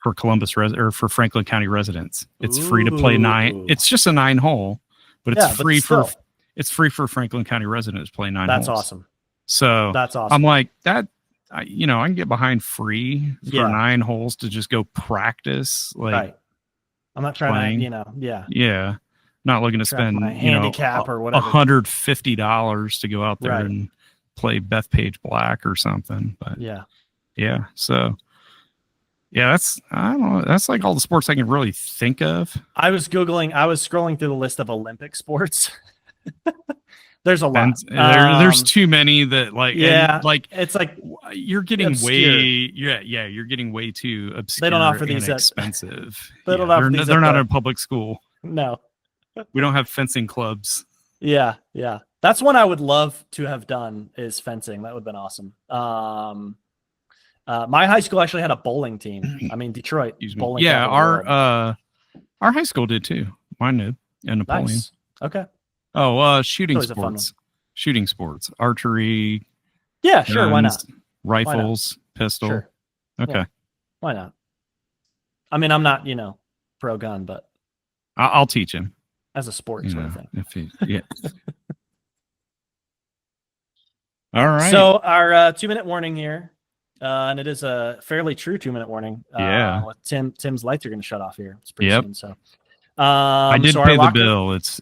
for Columbus or for Franklin County residents. It's free to play 9. It's just a 9-hole, but it's free for Franklin County residents to play 9 holes. That's awesome. So that's awesome. I'm like that. I can get behind free for 9 holes to just go practice. Like, right. I'm not trying to, Yeah. Not looking to spend, handicap or whatever, $150 to go out there and play Bethpage Black or something. But yeah. So I don't know. That's like all the sports I can really think of. I was scrolling through the list of Olympic sports. There's a lot. There's too many that it's like you're getting obscure. you're getting way too obscure. They don't offer these expensive. They're not in a public school. No, we don't have fencing clubs. Yeah. That's one I would love to have done is fencing. That would have been awesome. My high school actually had a bowling team. I mean, Detroit bowling. Yeah, our high school did too. Mine did. And Napoleon. Nice. Okay. Oh, shooting sports, archery. Yeah, sure. Guns, why not? Rifles, pistol. Sure. Okay. Yeah. Why not? I mean, I'm not, pro gun, but I'll teach him as a sport sort of thing. Yeah. All right. So our 2-minute warning here, and it is a fairly true 2-minute warning. With Tim's lights are going to shut off here. It's pretty soon. So. I did pay the bill. It's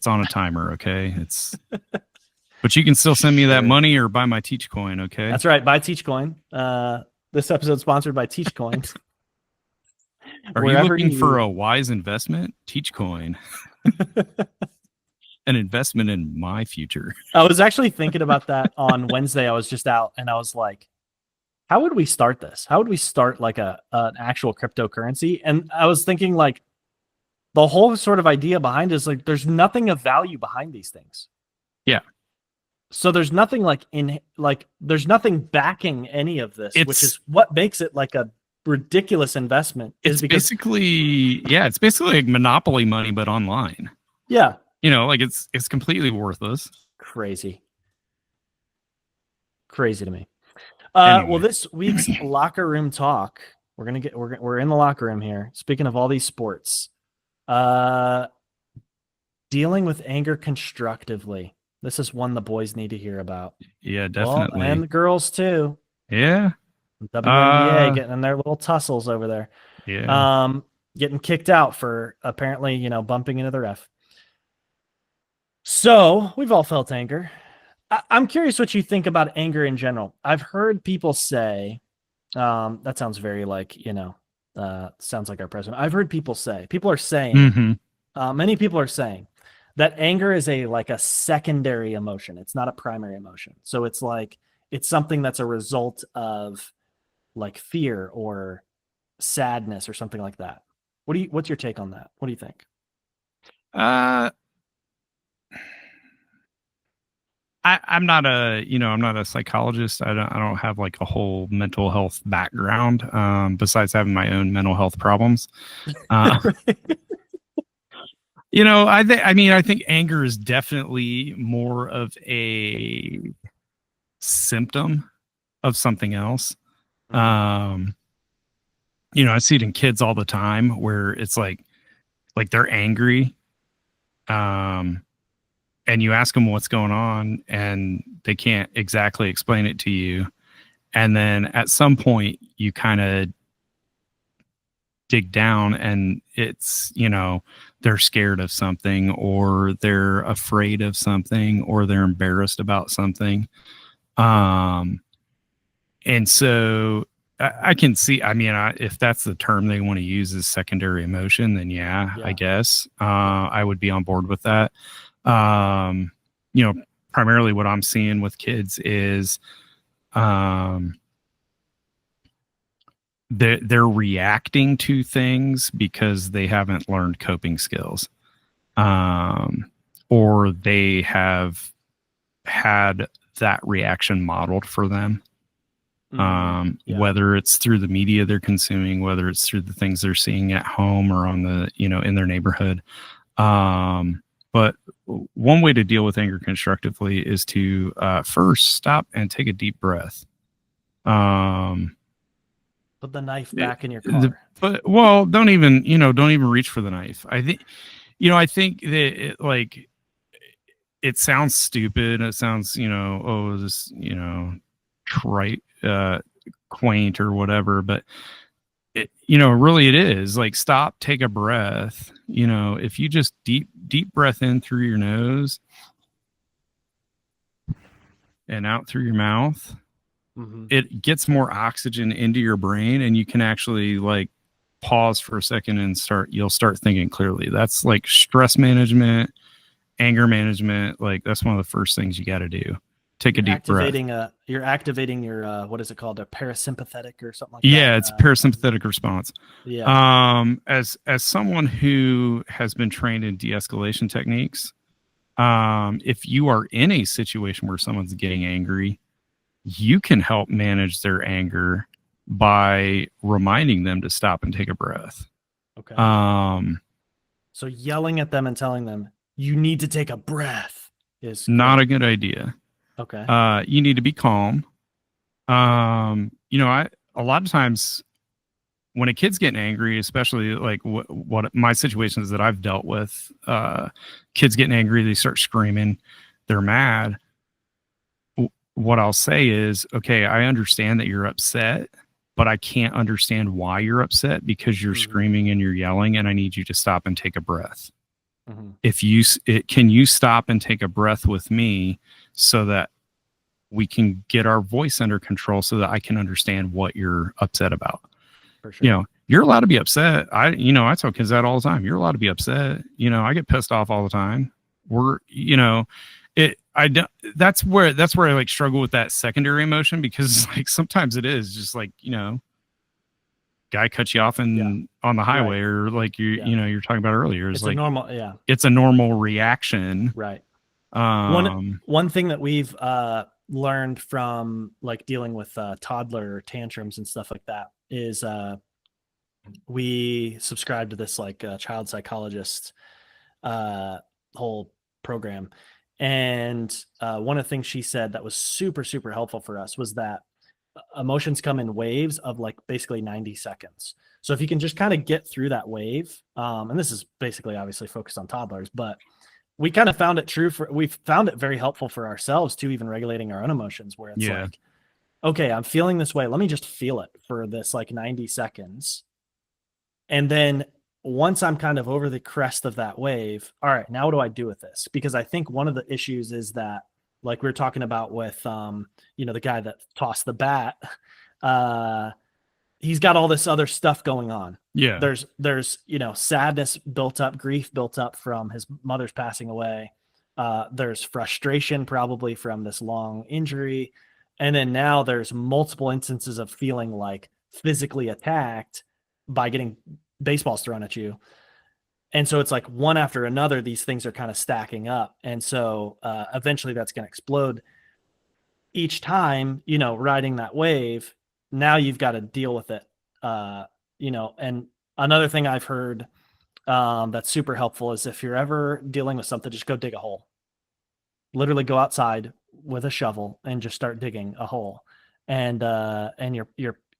on a timer. Okay. But you can still send me that money or buy my Teach Coin. Okay. That's right. Buy Teach Coin. This episode sponsored by Teach Coin. Are you looking for a wise investment? Teach Coin. An investment in my future. I was actually thinking about that on Wednesday. I was just out and I was like, how would we start this? How would we start like an actual cryptocurrency? And I was thinking like, the whole sort of idea behind it is like there's nothing of value behind these things. Yeah. So there's nothing there's nothing backing any of this, which is what makes it like a ridiculous investment. It's basically like monopoly money, but online. Yeah. Like it's completely worthless. Crazy to me. Anyway. Well, this week's locker room talk, we're in the locker room here. Speaking of all these sports. Dealing with anger constructively. This is one the boys need to hear about. Yeah, definitely. Well, and the girls too. Yeah. WNBA getting in their little tussles over there. Yeah. Getting kicked out for apparently, bumping into the ref. So we've all felt anger. I'm curious what you think about anger in general. I've heard people say, that sounds very like, sounds like our president. I've heard people are saying, many people are saying that anger is a secondary emotion. It's not a primary emotion. So it's something that's a result of like fear or sadness or something like that. What's your take on that? What do you think? I'm not a psychologist. I don't have like a whole mental health background, besides having my own mental health problems. Uh, I think anger is definitely more of a symptom of something else. I see it in kids all the time where it's like they're angry. And you ask them what's going on and they can't exactly explain it to you. And then at some point you kind of dig down and it's, they're scared of something or they're afraid of something or they're embarrassed about something. And so I can see, if that's the term they want to use as secondary emotion, then I guess I would be on board with that. Primarily what I'm seeing with kids is they're reacting to things because they haven't learned coping skills, or they have had that reaction modeled for them. Whether it's through the media they're consuming, whether it's through the things they're seeing at home or on the, in their neighborhood. But one way to deal with anger constructively is to first stop and take a deep breath. Put the knife back in your car. Don't even reach for the knife. I think that it sounds stupid. It sounds, trite, quaint or whatever, but really it is like, stop, take a breath. If you just deep breath in through your nose and out through your mouth, it gets more oxygen into your brain and you can actually pause for a second and you'll start thinking clearly. That's like stress management, anger management. That's one of the first things you got to do. Take a deep breath. You're activating your what is it called? A parasympathetic or something like that? Yeah, it's a parasympathetic response. Yeah. As someone who has been trained in de-escalation techniques, if you are in a situation where someone's getting angry, you can help manage their anger by reminding them to stop and take a breath. Okay. So yelling at them and telling them you need to take a breath is not a good idea. Okay. You need to be calm. A lot of times when a kid's getting angry, especially what my situations that I've dealt with, kids getting angry, they start screaming, they're mad. What I'll say is, okay, I understand that you're upset, but I can't understand why you're upset because you're screaming and you're yelling, and I need you to stop and take a breath. Can you stop and take a breath with me so that we can get our voice under control so that I can understand what you're upset about? For sure. You're allowed to be upset. I tell kids that all the time. You're allowed to be upset. I get pissed off all the time. That's where I struggle with that secondary emotion, because sometimes it is just guy cuts you off on the highway, right. Or you're talking about earlier. It's a normal, it's a normal reaction. Right. One thing that we've learned from dealing with toddler tantrums and stuff like that is we subscribe to this child psychologist whole program. And one of the things she said that was super, super helpful for us was that emotions come in waves of basically 90 seconds. So if you can just kind of get through that wave, and this is basically obviously focused on toddlers, but we kind of found it we found it very helpful for ourselves too, even regulating our own emotions, where it's okay, I'm feeling this way. Let me just feel it for this 90 seconds. And then once I'm kind of over the crest of that wave, all right, now what do I do with this? Because I think one of the issues is that, like we were talking about with, the guy that tossed the bat, he's got all this other stuff going on. Yeah. There's, sadness built up, grief built up from his mother's passing away. There's frustration probably from this long injury. And then now there's multiple instances of feeling physically attacked by getting baseballs thrown at you. And so it's like one after another, these things are kind of stacking up. And so eventually that's going to explode. Each time, riding that wave, now you've got to deal with it. And another thing I've heard that's super helpful is if you're ever dealing with something, just go dig a hole. Literally go outside with a shovel and just start digging a hole, and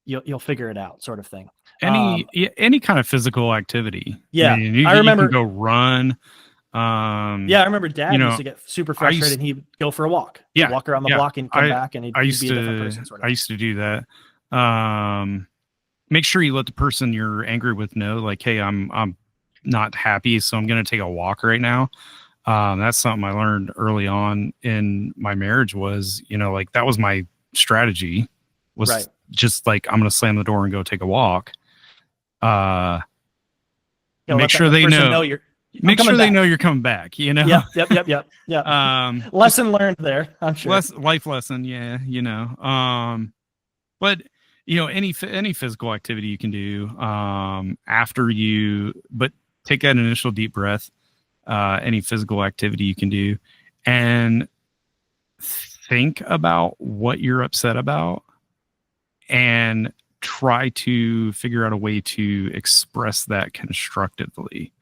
you'll figure it out, sort of thing. Any kind of physical activity. Yeah, I mean, you remember. You can go run. I remember Dad used to get super frustrated. And he'd go for a walk. Yeah, he'd walk around the block and come back, and he'd be a different person. Sort of. I used to do that. Make sure you let the person you're angry with know, like, hey, I'm not happy, so I'm going to take a walk right now. That's something I learned early on in my marriage was, like that was my strategy was just like, I'm going to slam the door and go take a walk. Make sure they know they know you're coming back, Yep. Lesson learned there, I'm sure. Life lesson. Yeah. But any physical activity you can do, but take that initial deep breath, any physical activity you can do, and think about what you're upset about and try to figure out a way to express that constructively,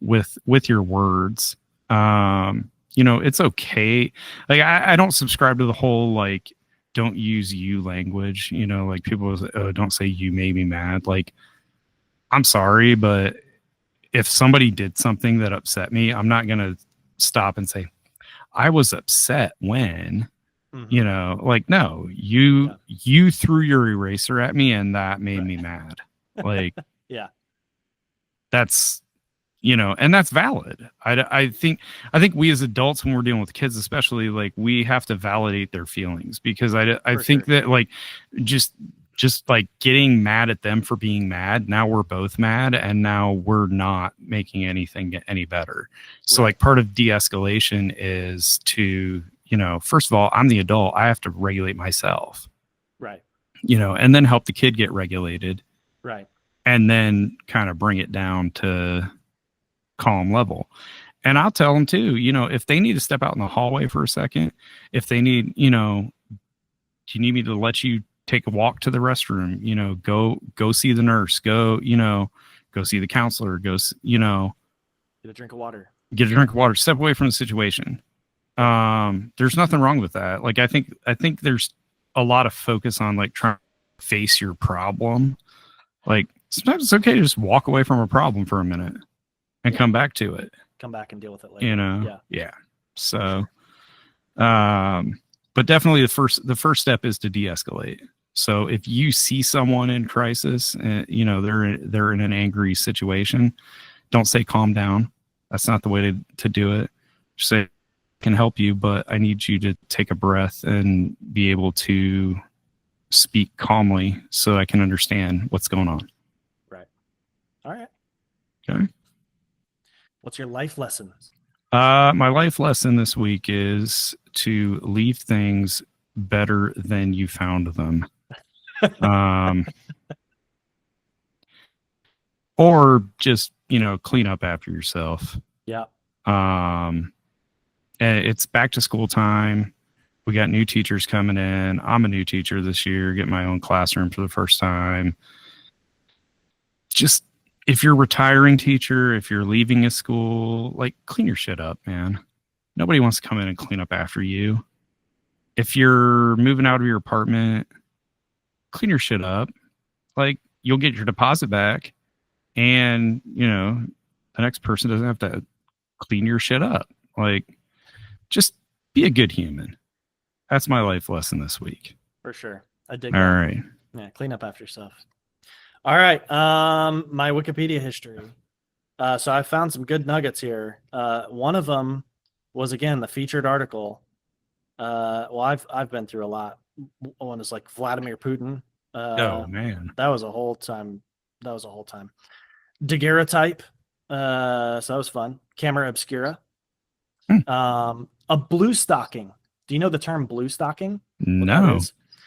with your words. It's okay. Like I don't subscribe to the whole, like, don't use you language, like people say, oh, don't say you made me mad. Like, I'm sorry, but if somebody did something that upset me, I'm not going to stop and say, I was upset when, like, no, you threw your eraser at me and that made me mad. Like, that's, and that's valid. I think we as adults, when we're dealing with kids, especially, like, we have to validate their feelings, because I think that, like, just like getting mad at them for being mad, now we're both mad and now we're not making anything any better. So like part of de-escalation is to, first of all, I'm the adult, I have to regulate myself, and then help the kid get regulated, and then kind of bring it down to calm level. And I'll tell them too, if they need to step out in the hallway for a second, if they need, do you need me to let you take a walk to the restroom, go see the nurse, go see the counselor, get a drink of water, step away from the situation. There's nothing wrong with that. Like, I think there's a lot of focus on, like, trying to face your problem. Like, sometimes it's okay to just walk away from a problem for a minute and come back to it. Come back and deal with it later. Yeah. So, but definitely the first step is to de-escalate. So if you see someone in crisis, they're in an angry situation, don't say calm down. That's not the way to do it. Just say, I can help you, but I need you to take a breath and be able to speak calmly so I can understand what's going on. Right. All right. Okay. What's your life lesson? My life lesson this week is to leave things better than you found them. Or just, clean up after yourself. Yeah. It's back to school time. We got new teachers coming in. I'm a new teacher this year, getting my own classroom for the first time. Just, if you're a retiring teacher, if you're leaving a school, like, clean your shit up, man. Nobody wants to come in and clean up after you. If you're moving out of your apartment, clean your shit up. Like, you'll get your deposit back, and, the next person doesn't have to clean your shit up. Like, just be a good human. That's my life lesson this week. For sure. I dig that. All right. Yeah, clean up after yourself. All right. My Wikipedia history. So I found some good nuggets here. One of them was, again, the featured article. Well, I've been through a lot. One is like Vladimir Putin. Oh man, that was a whole time. Daguerreotype. So that was fun. Camera obscura. A blue stocking. Do you know the term blue stocking? No.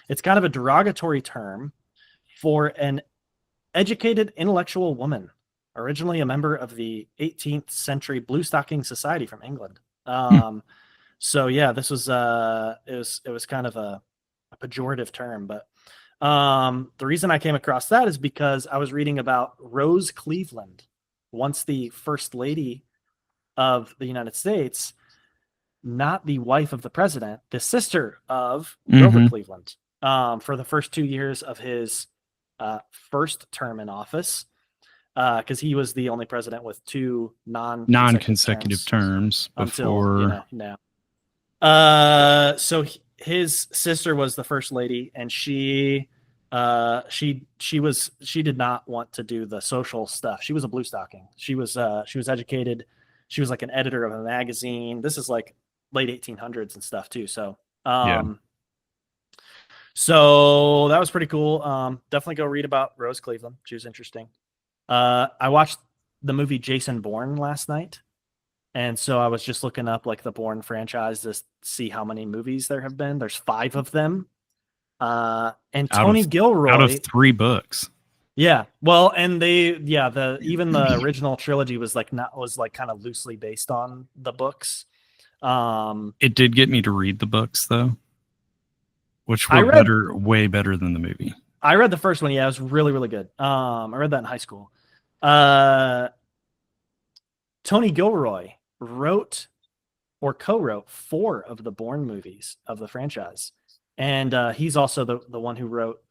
It's kind of a derogatory term for an educated intellectual woman. originally a member of the 18th century Bluestocking Society from England. So yeah, this was it was kind of a pejorative term, but the reason I came across that is because I was reading about Rose Cleveland, once the first lady of the United States, not the wife of the president, the sister of Grover Cleveland, for the first 2 years of his first term in office, because he was the only president with two non-consecutive terms before. Until, so his sister was the first lady, and she did not want to do the social stuff. She was a bluestocking. She was educated. She was like an editor of a magazine. This is like late 1800s and stuff too. So, so that was pretty cool. Definitely go read about Rose Cleveland. She was interesting. I watched the movie Jason Bourne last night. And so I was just looking up like the Bourne franchise to see how many movies there have been. There's 5 of them. And Tony Gilroy out of 3 books. Yeah. Well, and even the original trilogy was kind of loosely based on the books. It did get me to read the books though, which were way better than the movie. I read the first one. Yeah, it was really, really good. I read that in high school. Tony Gilroy wrote or co-wrote 4 of the Bourne movies of the franchise. And he's also the one who wrote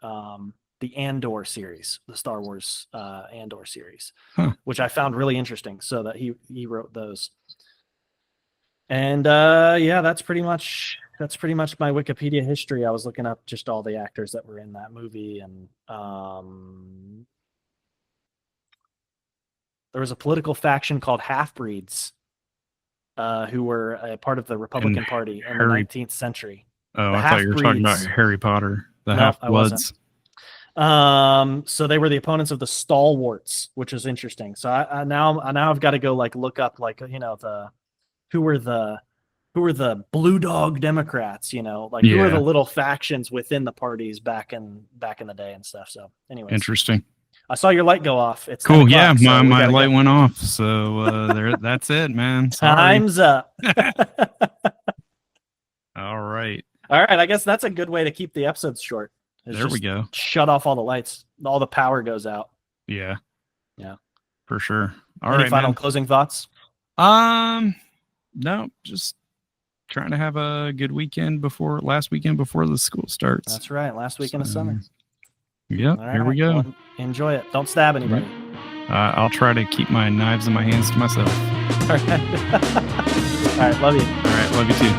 the Andor series, the Star Wars Andor series, which I found really interesting. So that he wrote those. And that's pretty much my Wikipedia history. I was looking up just all the actors that were in that movie, and there was a political faction called Half-Breeds who were a part of the Republican Party in the 19th century. Oh, I thought you were talking about Harry Potter, the Half-Bloods. So they were the opponents of the Stalwarts, which is interesting. So I now I've got to go look up who were the Blue Dog Democrats, who were the little factions within the parties back in the day and stuff. So anyways, interesting. I saw your light go off. It's cool. Yeah, my light went off. So that's it, man. Sorry. Time's up. All right. I guess that's a good way to keep the episodes short. There we go. Shut off all the lights. All the power goes out. Yeah. Yeah. For sure. Any final closing thoughts? No, just trying to have a good last weekend before the school starts. That's right. Last weekend of summer. Yep. Here we go. Well, enjoy it. Don't stab anybody. I'll try to keep my knives in my hands to myself. All right. All right. Love you. All right. Love you too.